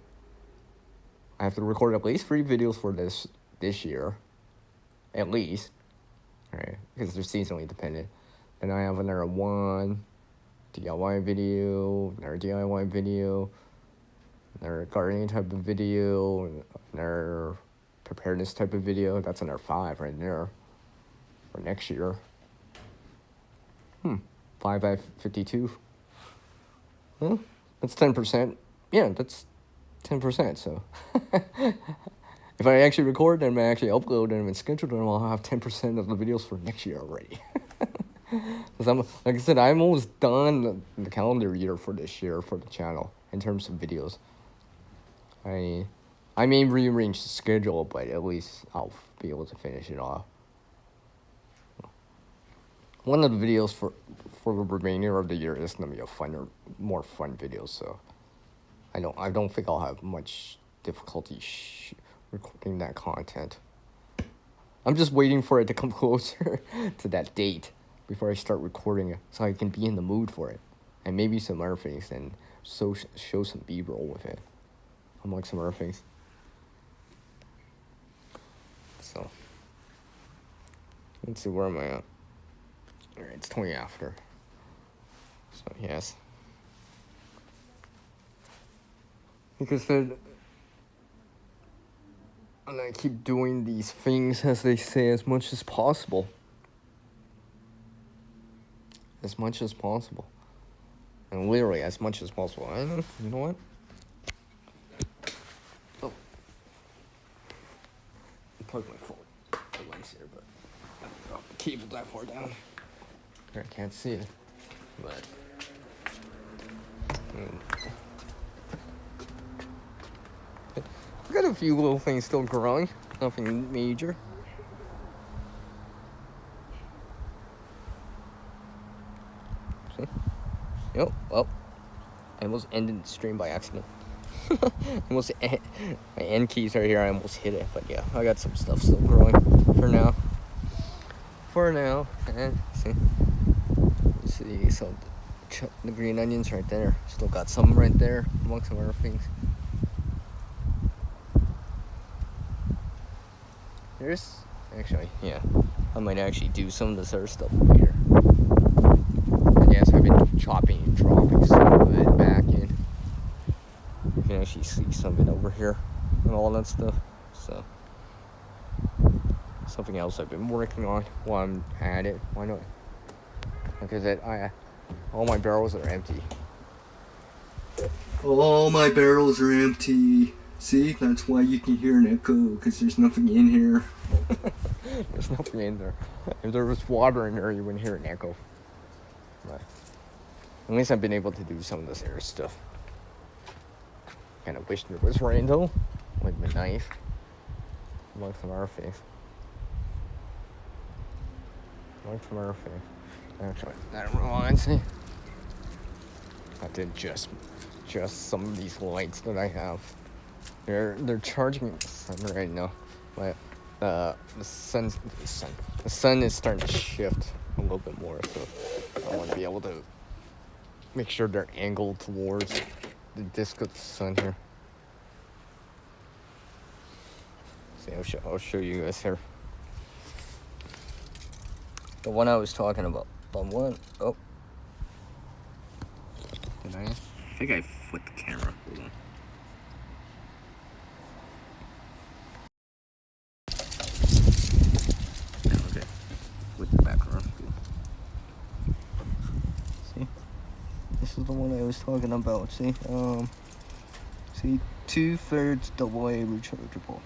I have to record at least 3 videos for this year, at least, right? Because they're seasonally dependent. And I have another 1 DIY video, another DIY video, another gardening type of video, another preparedness type of video. That's another 5 right there for next year. 5 out of 52. Huh? That's 10%. Yeah, that's 10%. So if I actually record them and actually upload them and schedule them, I'll have 10% of the videos for next year already. Because like I said, I'm almost done the calendar year for this year for the channel in terms of videos. I may rearrange the schedule, but at least I'll be able to finish it off. One of the videos for the remainder of the year is gonna be more fun videos. So I don't think I'll have much difficulty recording that content. I'm just waiting for it to come closer to that date before I start recording it, so I can be in the mood for it, and maybe some other things, and show some B-roll with it, among some other things. So let's see, where am I at? Alright, it's 20 after. So yes, because then, and I keep doing these things, as they say, as much as possible. As much as possible. And literally, as much as possible. You know what? Oh. I plugged my phone device here, but I dropped the cable that far down. I can't see it. But. I've got a few little things still growing. Nothing major. See? Yep, well, I almost ended the stream by accident. My end keys are here, I almost hit it, but yeah, I got some stuff still growing for now. And see, so the green onions right there, still got some right there, among some other things. There's, actually, yeah, I might actually do some of this other stuff later. Yes, I've been chopping and dropping some of it back in. You can actually see some of it over here and all that stuff. So, something else I've been working on while I'm at it. Why not? Like I said, all my barrels are empty. All my barrels are empty. See, that's why you can hear an echo, because there's nothing in here. There's nothing in there. If there was water in there, you wouldn't hear an echo. But at least I've been able to do some of this air stuff. Kind of wish there was rain though. Would have been nice. Among some other things. Actually, that reminds me. I did just some of these lights that I have. They're charging the sun right now, but the sun is starting to shift a little bit more, so I want to be able to make sure they're angled towards the disk of the sun here. See, I'll show you guys here. The one I was talking about. The one, oh. Did I think I flipped the camera. Hold on. Okay. Flip the background. See? This is the one I was talking about. See? See? 2/3 AA rechargeable.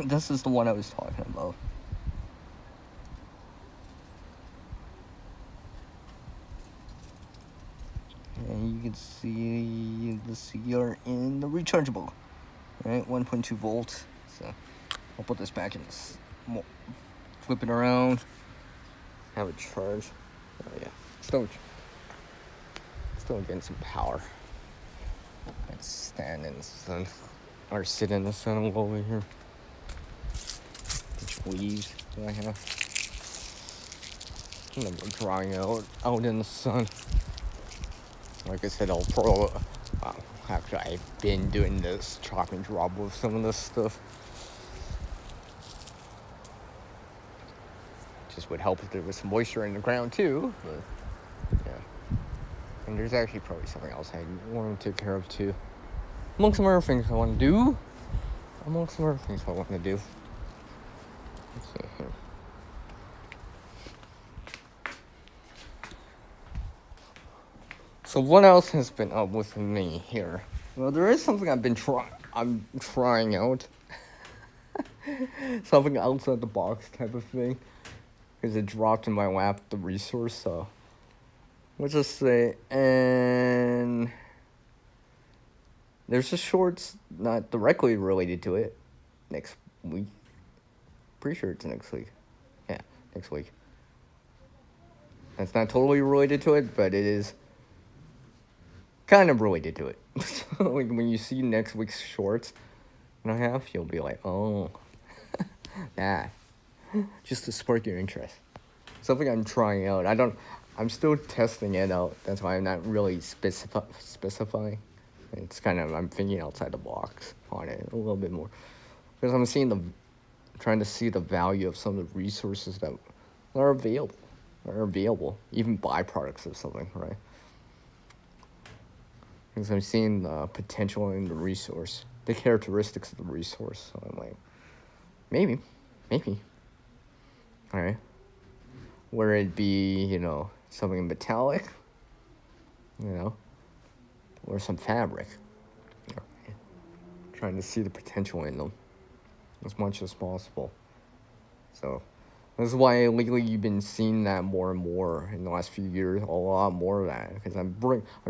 This is the one I was talking about. And you can see the CR in the rechargeable, right? 1.2 volts. So I'll put this back in this, flip it around, have it charge. Oh yeah, still Still getting some power. Let's stand in the sun. Or sit in the sun a little bit here. Which leaves do I have? I'm drying out in the sun. Like I said, after I've been doing this chop and drop with some of this stuff. Just would help if there was some moisture in the ground too. But, yeah. And there's actually probably something else I want to take care of too. Amongst some other things I want to do. Let's see here. So what else has been up with me here? Well, there is something I'm trying out. Something outside the box type of thing. Because it dropped in my lap, the resource, so let's just say, and there's a shorts not directly related to it next week. Pretty sure it's next week. Yeah, next week. It's not totally related to it, but it is kind of related to it. So like when you see next week's shorts and I have, you'll be like, oh, that. Just to spark your interest. Something I'm trying out. I'm still testing it out. That's why I'm not really specifying. It's kind of, I'm thinking outside the box on it a little bit more. Because I'm trying to see the value of some of the resources that are available. Even byproducts of something, right? Because I'm seeing the potential in the resource. The characteristics of the resource. So I'm like, maybe. Alright. Where it be, something metallic, or some fabric. Trying to see the potential in them as much as possible. So this is why lately you've been seeing that more and more in the last few years, a lot more of that. Because I'm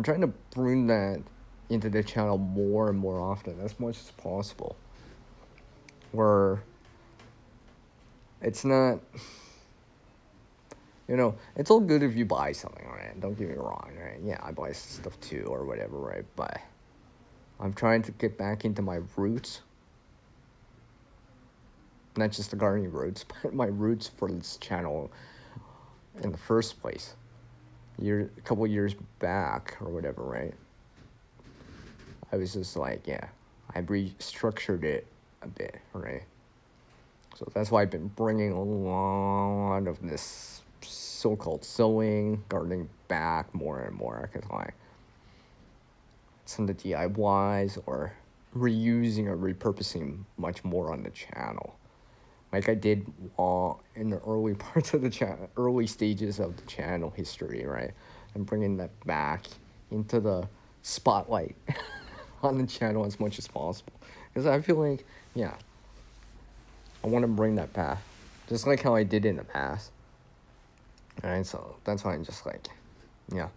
trying to bring that into the channel more and more often, as much as possible. Where it's not, it's all good if you buy something, right? Don't get me wrong, right? Yeah, I buy stuff too or whatever, right? But I'm trying to get back into my roots. Not just the gardening roots, but my roots for this channel in the first place. A couple years back or whatever, right? I was just like, yeah, I restructured it a bit, right? So that's why I've been bringing a lot of this so-called sewing, gardening back more and more. Because like some of the DIYs or reusing or repurposing much more on the channel. Like I did in the early parts of the early stages of the channel history, right? I'm bringing that back into the spotlight on the channel as much as possible. Because I feel like, yeah, I want to bring that back. Just like how I did in the past. Alright, so that's why I'm just like, yeah.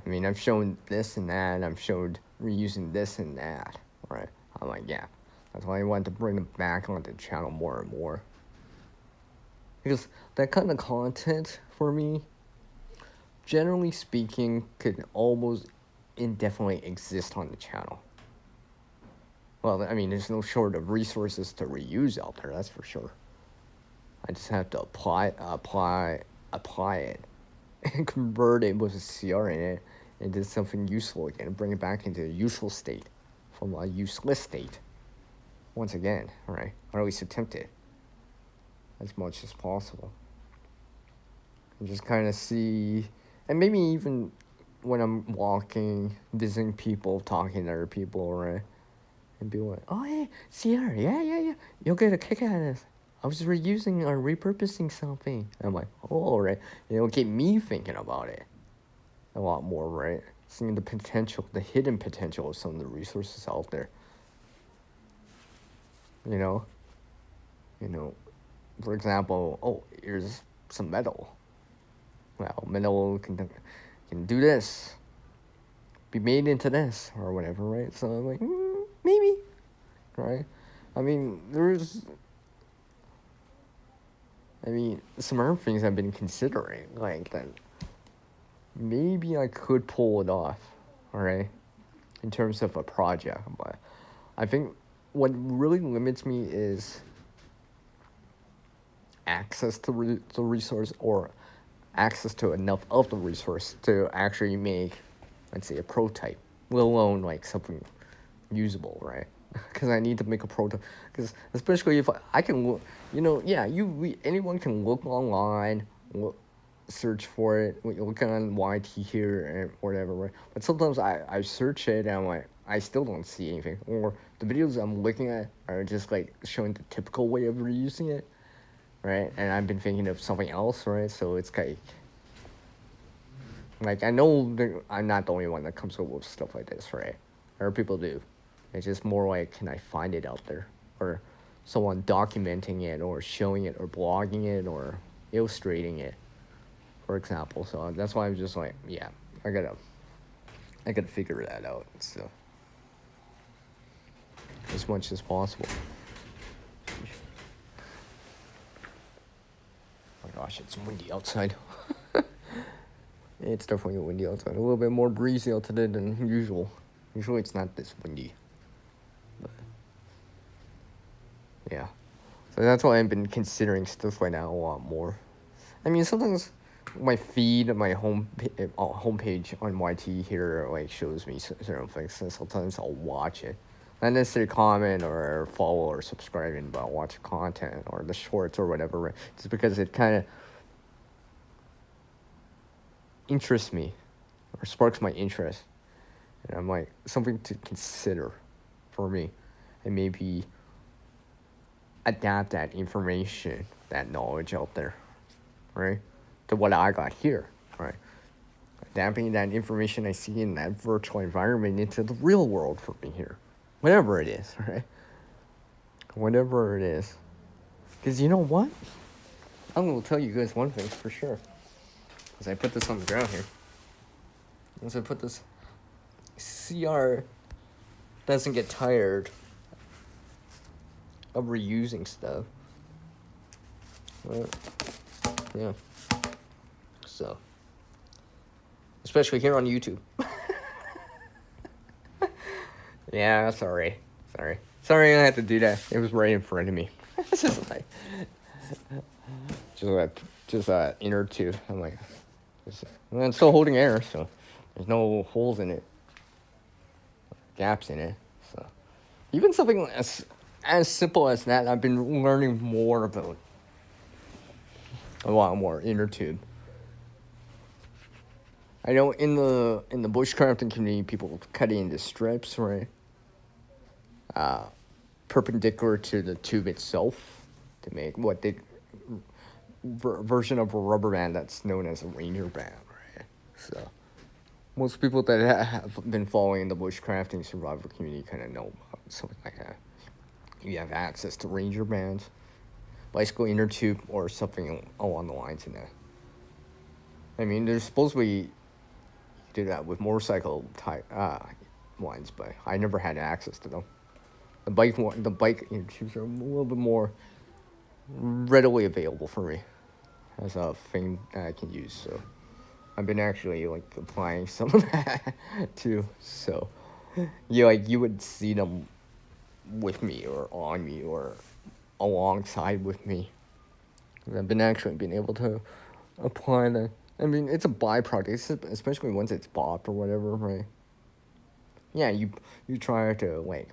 I mean, I've shown this and that. I've showed reusing this and that, right? I'm like, yeah. That's why I wanted to bring it back onto the channel more and more. Because that kind of content, for me, generally speaking, could almost indefinitely exist on the channel. Well, I mean, there's no short of resources to reuse out there, that's for sure. I just have to apply it and convert it with a CR in it into something useful again and bring it back into a useful state from a useless state. Once again, right? Or at least attempt it as much as possible. And just kind of see, and maybe even when I'm walking, visiting people, talking to other people, right? And be like, oh, hey, Sierra, yeah. You'll get a kick out of this. I was reusing or repurposing something. And I'm like, oh, right. It'll get me thinking about it a lot more, right? Seeing the potential, the hidden potential of some of the resources out there. For example, oh, here's some metal. Well, metal can do this, be made into this or whatever, right? So I'm like, maybe, right? I mean, some other things I've been considering, like that. maybe I could pull it off, all right, in terms of a project. But I think what really limits me is access to the resource, or access to enough of the resource to actually make, let's say, a prototype, let alone like something usable, right? Because I need to make a prototype. Because especially if I can look, yeah, anyone can look online, search for it. You look on YT here and whatever, right? But sometimes I search it and I'm like, I still don't see anything. Or the videos I'm looking at are just like showing the typical way of reusing it, right? And I've been thinking of something else, right? So it's like I know I'm not the only one that comes up with stuff like this, right? Other people do. It's just more like, can I find it out there, or someone documenting it, or showing it, or blogging it, or illustrating it, for example. So that's why I'm just like, yeah, I gotta figure that out. So as much as possible. Oh my gosh, it's windy outside. It's definitely windy outside. A little bit more breezy out today than usual. Usually it's not this windy. But yeah. So that's why I've been considering stuff like that a lot more. I mean, sometimes my feed, my homepage on YT here, like, shows me certain things, and sometimes I'll watch it. Not necessarily comment or follow or subscribing, but I'll watch content or the shorts or whatever, right? Just because it kind of interests me or sparks my interest. And I'm like, something to consider for me. And maybe adapt that information, that knowledge out there, right, to what I got here, right? Adapting that information I see in that virtual environment into the real world for me here. Whatever it is, right? Whatever it is. Because you know what? I'm going to tell you guys one thing for sure. As I put this on the ground here. As I put this, CR doesn't get tired of reusing stuff. Right? Yeah. So, especially here on YouTube. Yeah, sorry. Sorry I had to do that. It was right in front of me. It's just like, just inner tube. I'm like, and it's still holding air, so there's no holes in it, gaps in it. So even something as simple as that, I've been learning more about. A lot more inner tube. I know in the bushcrafting community, people cut it into strips, right? Perpendicular to the tube itself to make what they version of a rubber band that's known as a ranger band, right? So most people that have been following the bushcrafting survival community kind of know about something like that. You have access to ranger bands, bicycle inner tube, or something along the lines of that. I mean, there's supposed to be do that with motorcycle type ones, but I never had access to them. The bike inner tubes are a little bit more readily available for me as a thing that I can use. So I've been actually like applying some of that too. So yeah, like you would see them with me or on me or alongside with me. I've been actually being able to apply that. I mean, it's a byproduct, especially once it's popped or whatever, right? Yeah, you try to like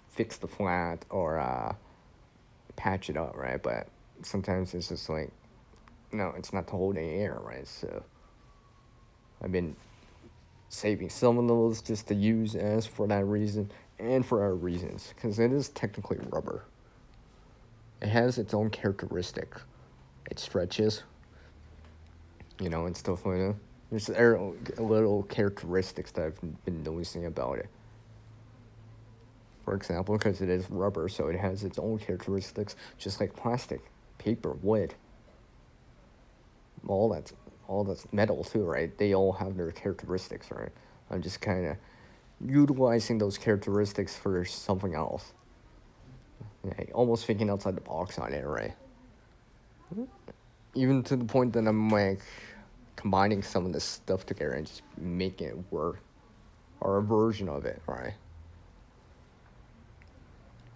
fix the flat or patch it up, right? But sometimes it's just like, no, it's not holding air, right? So I've been saving some of those just to use as for that reason and for other reasons, because it is technically rubber. It has its own characteristics. It stretches, and stuff like that. There's little characteristics that I've been noticing about it. For example, because it is rubber, so it has its own characteristics, just like plastic, paper, wood. All that's metal too, right? They all have their characteristics, right? I'm just kind of utilizing those characteristics for something else. Yeah, almost thinking outside the box on it, right? Even to the point that I'm like, combining some of this stuff together and just making it work, or a version of it, right?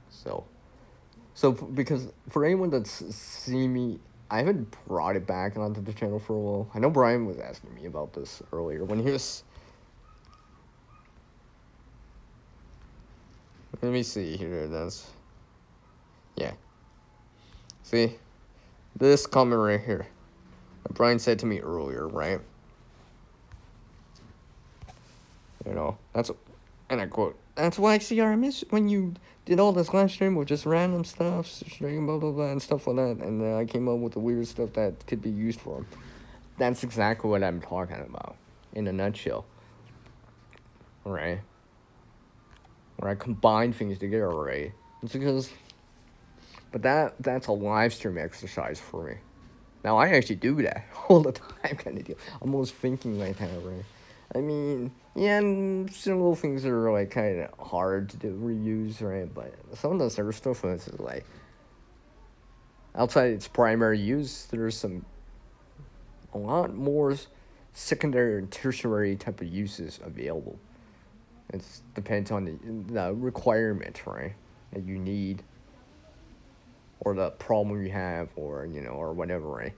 So, because for anyone that's seen me, I haven't brought it back onto the channel for a while. I know Brian was asking me about this earlier when he was. Let me see here. That's, yeah. See, this comment right here, that Brian said to me earlier, right? You know, that's, and I quote, "That's why I miss when you did all this live stream with just random stuff, stream blah blah blah and stuff like that, and I came up with the weird stuff that could be used for them." That's exactly what I'm talking about, in a nutshell. Right? Where I combine things together, right? It's because, but that's a live stream exercise for me. Now I actually do that all the time, kind of deal. I'm almost thinking like that, right? I mean, yeah, and some little things are like kind of hard to reuse, right? But some of the other stuff is like outside its primary use, there's a lot more secondary and tertiary type of uses available. It depends on the requirement, right, that you need, or the problem you have, or or whatever, right?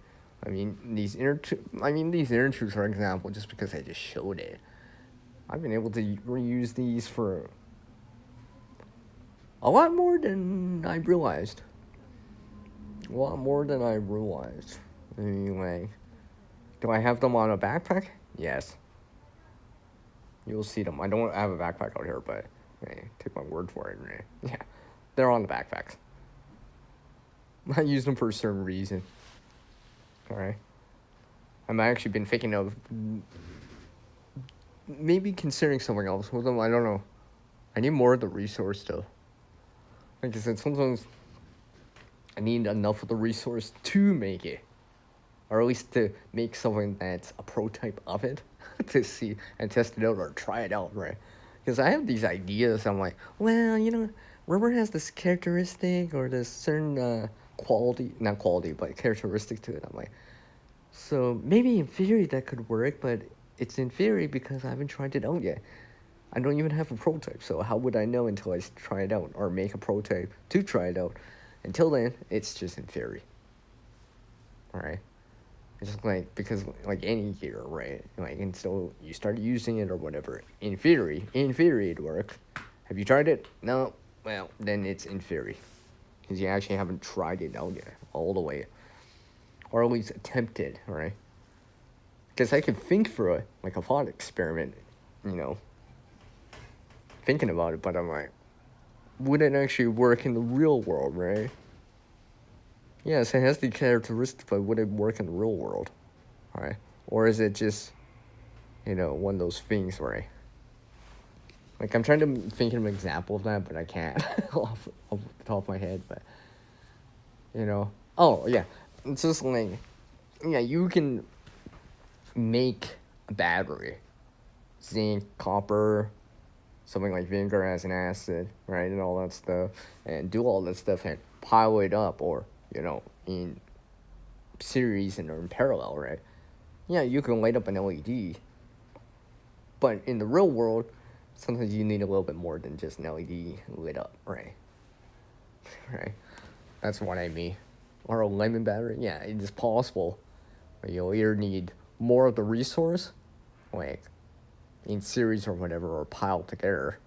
I mean, these inner tubes, for example, just because I just showed it, I've been able to reuse these for a lot more than I realized. A lot more than I realized. Anyway, do I have them on a backpack? Yes. You'll see them. I don't have a backpack out here, but hey, take my word for it. Right? Yeah, they're on the backpacks. I use them for a certain reason. Alright. I've actually been thinking of maybe considering something else with them. I don't know. I need more of the resource though. Like I said, sometimes I need enough of the resource to make it, or at least to make something that's a prototype of it to see and test it out or try it out, right? Because I have these ideas. I'm like, well, rubber has this characteristic or this certain quality, not quality, but characteristic to it. I'm like, so maybe in theory that could work, but it's in theory because I haven't tried it out yet. I don't even have a prototype, so how would I know until I try it out or make a prototype to try it out? Until then, it's just in theory. Alright? It's like, because like any gear, right? Like, and so you start using it or whatever. In theory, it works. Have you tried it? No? Well, then it's in theory. Because you actually haven't tried it out yet, all the way. Or at least attempted, right? Because I could think through it, like a thought experiment, thinking about it, but I'm like, would it actually work in the real world, right? Yes, it has the characteristics, but would it work in the real world, right? Or is it just, one of those things, right? Like, I'm trying to think of an example of that, but I can't off the top of my head, but, oh, yeah, it's just like, yeah, you can make a battery, zinc, copper, something like vinegar as an acid, right, and all that stuff, and do all that stuff and pile it up, or, in series and or in parallel, right? Yeah, you can light up an LED, but in the real world, sometimes you need a little bit more than just an LED lit up, right? Right? That's what I mean. Or a lemon battery, yeah, it is possible. You'll either need more of the resource, like in series or whatever, or piled together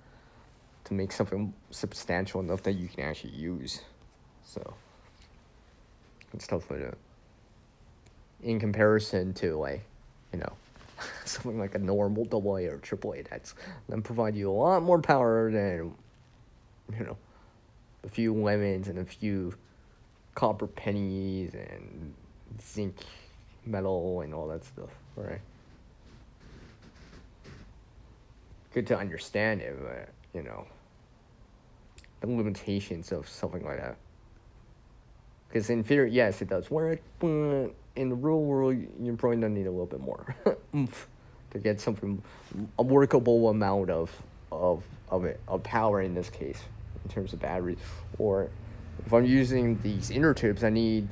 to make something substantial enough that you can actually use. So, and stuff like that. In comparison to like, something like a normal AA or AAA that's then provide you a lot more power than, a few lemons and a few copper pennies and zinc metal and all that stuff, right? Good to understand it, but, the limitations of something like that. Because in theory, yes, it does work, but in the real world, you probably don't need a little bit more oomph to get something, a workable amount of power in this case, in terms of batteries. Or if I'm using these inner tubes, I need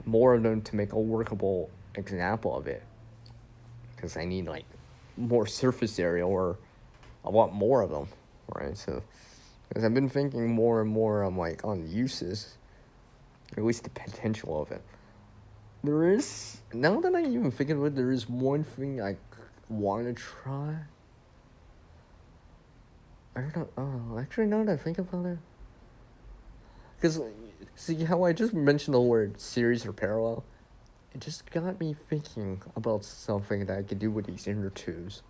more of them to make a workable example of it. because I need like more surface area or I want more of them, right? So, because I've been thinking more and more on like on the uses, or at least the potential of it. There is, now that I even think of it, there is one thing I want to try. I don't know. Oh, actually, now that I think about it, because see how I just mentioned the word series or parallel, it just got me thinking about something that I could do with these inner tubes.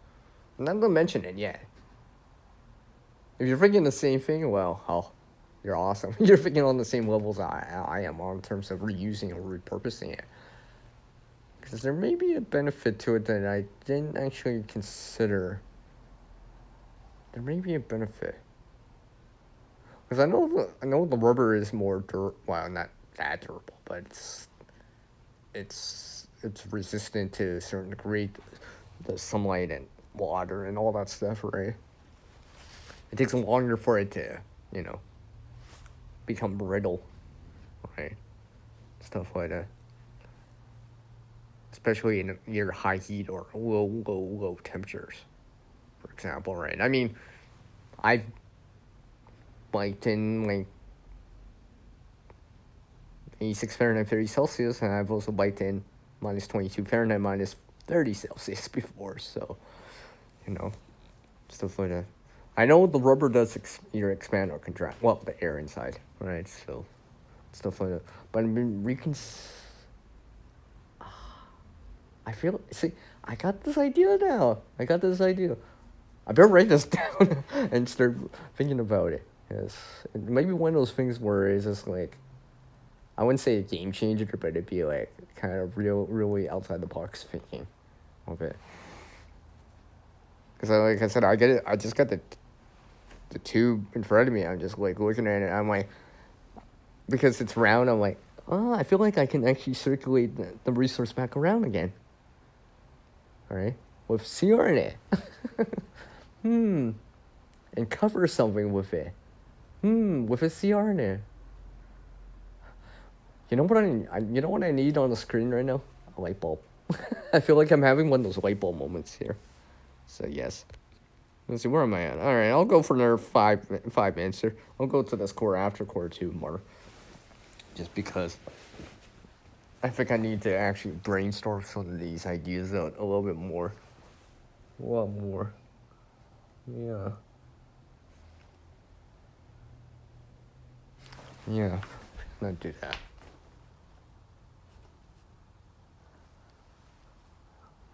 Not to mention it yet. If you're thinking the same thing, well, oh, you're awesome. You're thinking on the same levels I am on in terms of reusing or repurposing it. Because there may be a benefit to it that I didn't actually consider. There may be a benefit. Because I know the rubber is more well, not that durable, but it's resistant to a certain degree, the sunlight and water and all that stuff, right? It takes longer for it to, become brittle, right? Stuff like that. Especially in near high heat or low temperatures, for example, right? I mean, I've biked in like 86 Fahrenheit, 30 Celsius, and I've also biked in minus 22 Fahrenheit, minus 30 Celsius before, so, stuff like that. I know the rubber does either expand or contract, well, the air inside, right? So, stuff like that. But I mean, I feel, see, I got this idea now. I better write this down and start thinking about it. Yes, it might be one of those things where it's just like, I wouldn't say a game changer, but it'd be like kind of really outside the box thinking of it. Because like I said, I get it. I just got the tube in front of me. I'm just like looking at it. I'm like, because it's round. I'm like, oh, I feel like I can actually circulate the resource back around again. All right, with CR in it. And cover something with it. With a CR in it. You know what I need on the screen right now? A light bulb. I feel like I'm having one of those light bulb moments here. So yes. Let's see, where am I at? All right, I'll go for another 5 minutes here. I'll go to this core 2 more. Just because I think I need to actually brainstorm some of these ideas out a little bit more. A lot more. Yeah. Yeah. Not do that.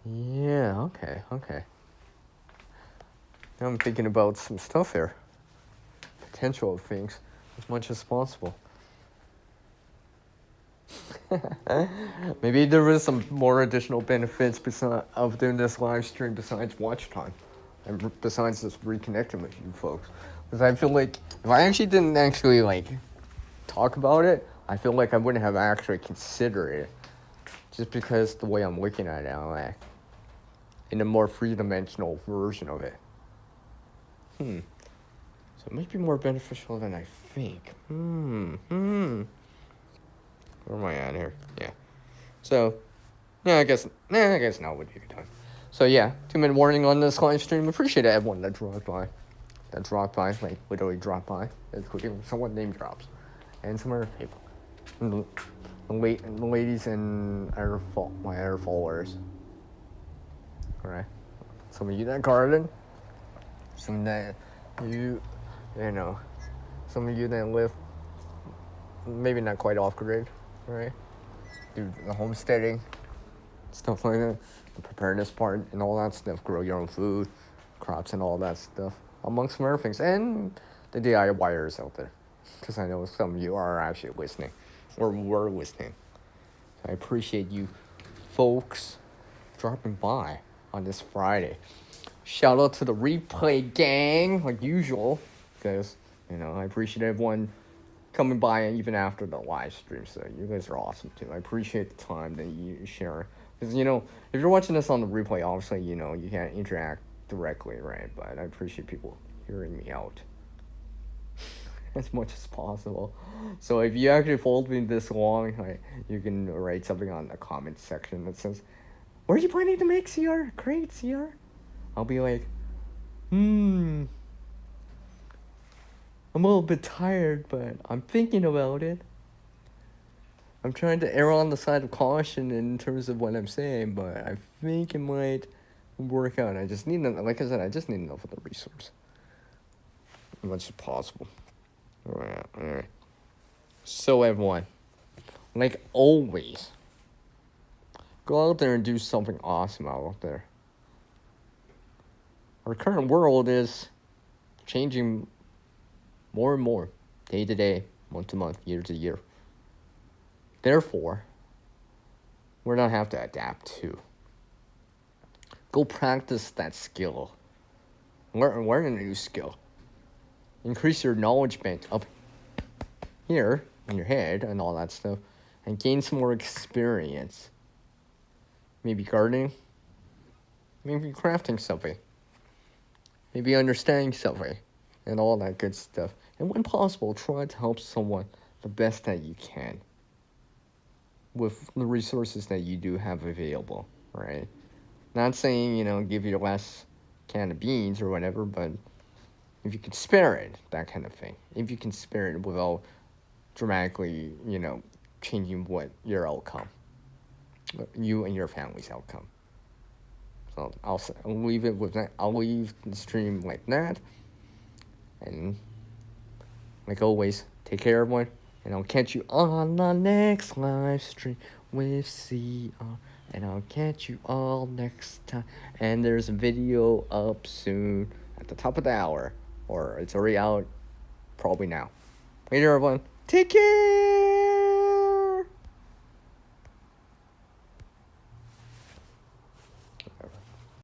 Yeah, okay. Now I'm thinking about some stuff here. Potential of things as much as possible. Maybe there is some more additional benefits of doing this live stream besides watch time. And besides just reconnecting with you folks. Because I feel like if I actually didn't talk about it, I feel like I wouldn't have actually considered it. Just because the way I'm looking at it, I'm like, in a more three-dimensional version of it. So it might be more beneficial than I think. Where am I at here? Yeah. So, yeah, I guess now would be a good time. So yeah, 2-minute warning on this live stream. Appreciate everyone that dropped by. Like literally dropped by, including someone name drops, and some other people. The ladies and my other followers. Alright. Some of you that garden. Some that some of you that live maybe not quite off grid, right? Do the homesteading, stuff like that. The preparedness part and all that stuff. Grow your own food, crops and all that stuff. Amongst some other things. And the DIYers out there. Because I know some of you are actually listening. Or were listening. So I appreciate you folks dropping by on this Friday. Shout out to the replay gang, like usual. Because, I appreciate everyone coming by even after the live stream. So you guys are awesome too. I appreciate the time that you share. Because, if you're watching this on the replay, obviously, you can't interact directly, right? But I appreciate people hearing me out as much as possible. So if you actually followed me this long, you can write something on the comment section that says, Where are you planning to make, CR? Great, CR. I'll be like, I'm a little bit tired, but I'm thinking about it. I'm trying to err on the side of caution in terms of what I'm saying, but I think it might work out. I just need, like I said, I just need enough of the resource. As much as possible. Alright. So everyone, like always, go out there and do something awesome out there. Our current world is changing more and more, day to day, month to month, year to year. Therefore, we're gonna have to adapt too. Go practice that skill. Learn a new skill. Increase your knowledge bank up here in your head and all that stuff, and gain some more experience. Maybe gardening, maybe crafting something, maybe understanding something, and all that good stuff. And when possible, try to help someone the best that you can with the resources that you do have available, right? Not saying, give you the last can of beans or whatever, but if you can spare it, that kind of thing. If you can spare it without dramatically, changing what your outcome, you and your family's outcome. So I'll leave it with that. I'll leave the stream like that. And like always, take care, everyone. And I'll catch you on the next live stream with CR. And I'll catch you all next time. And there's a video up soon at the top of the hour. Or it's already out probably now. Later, everyone. Take care.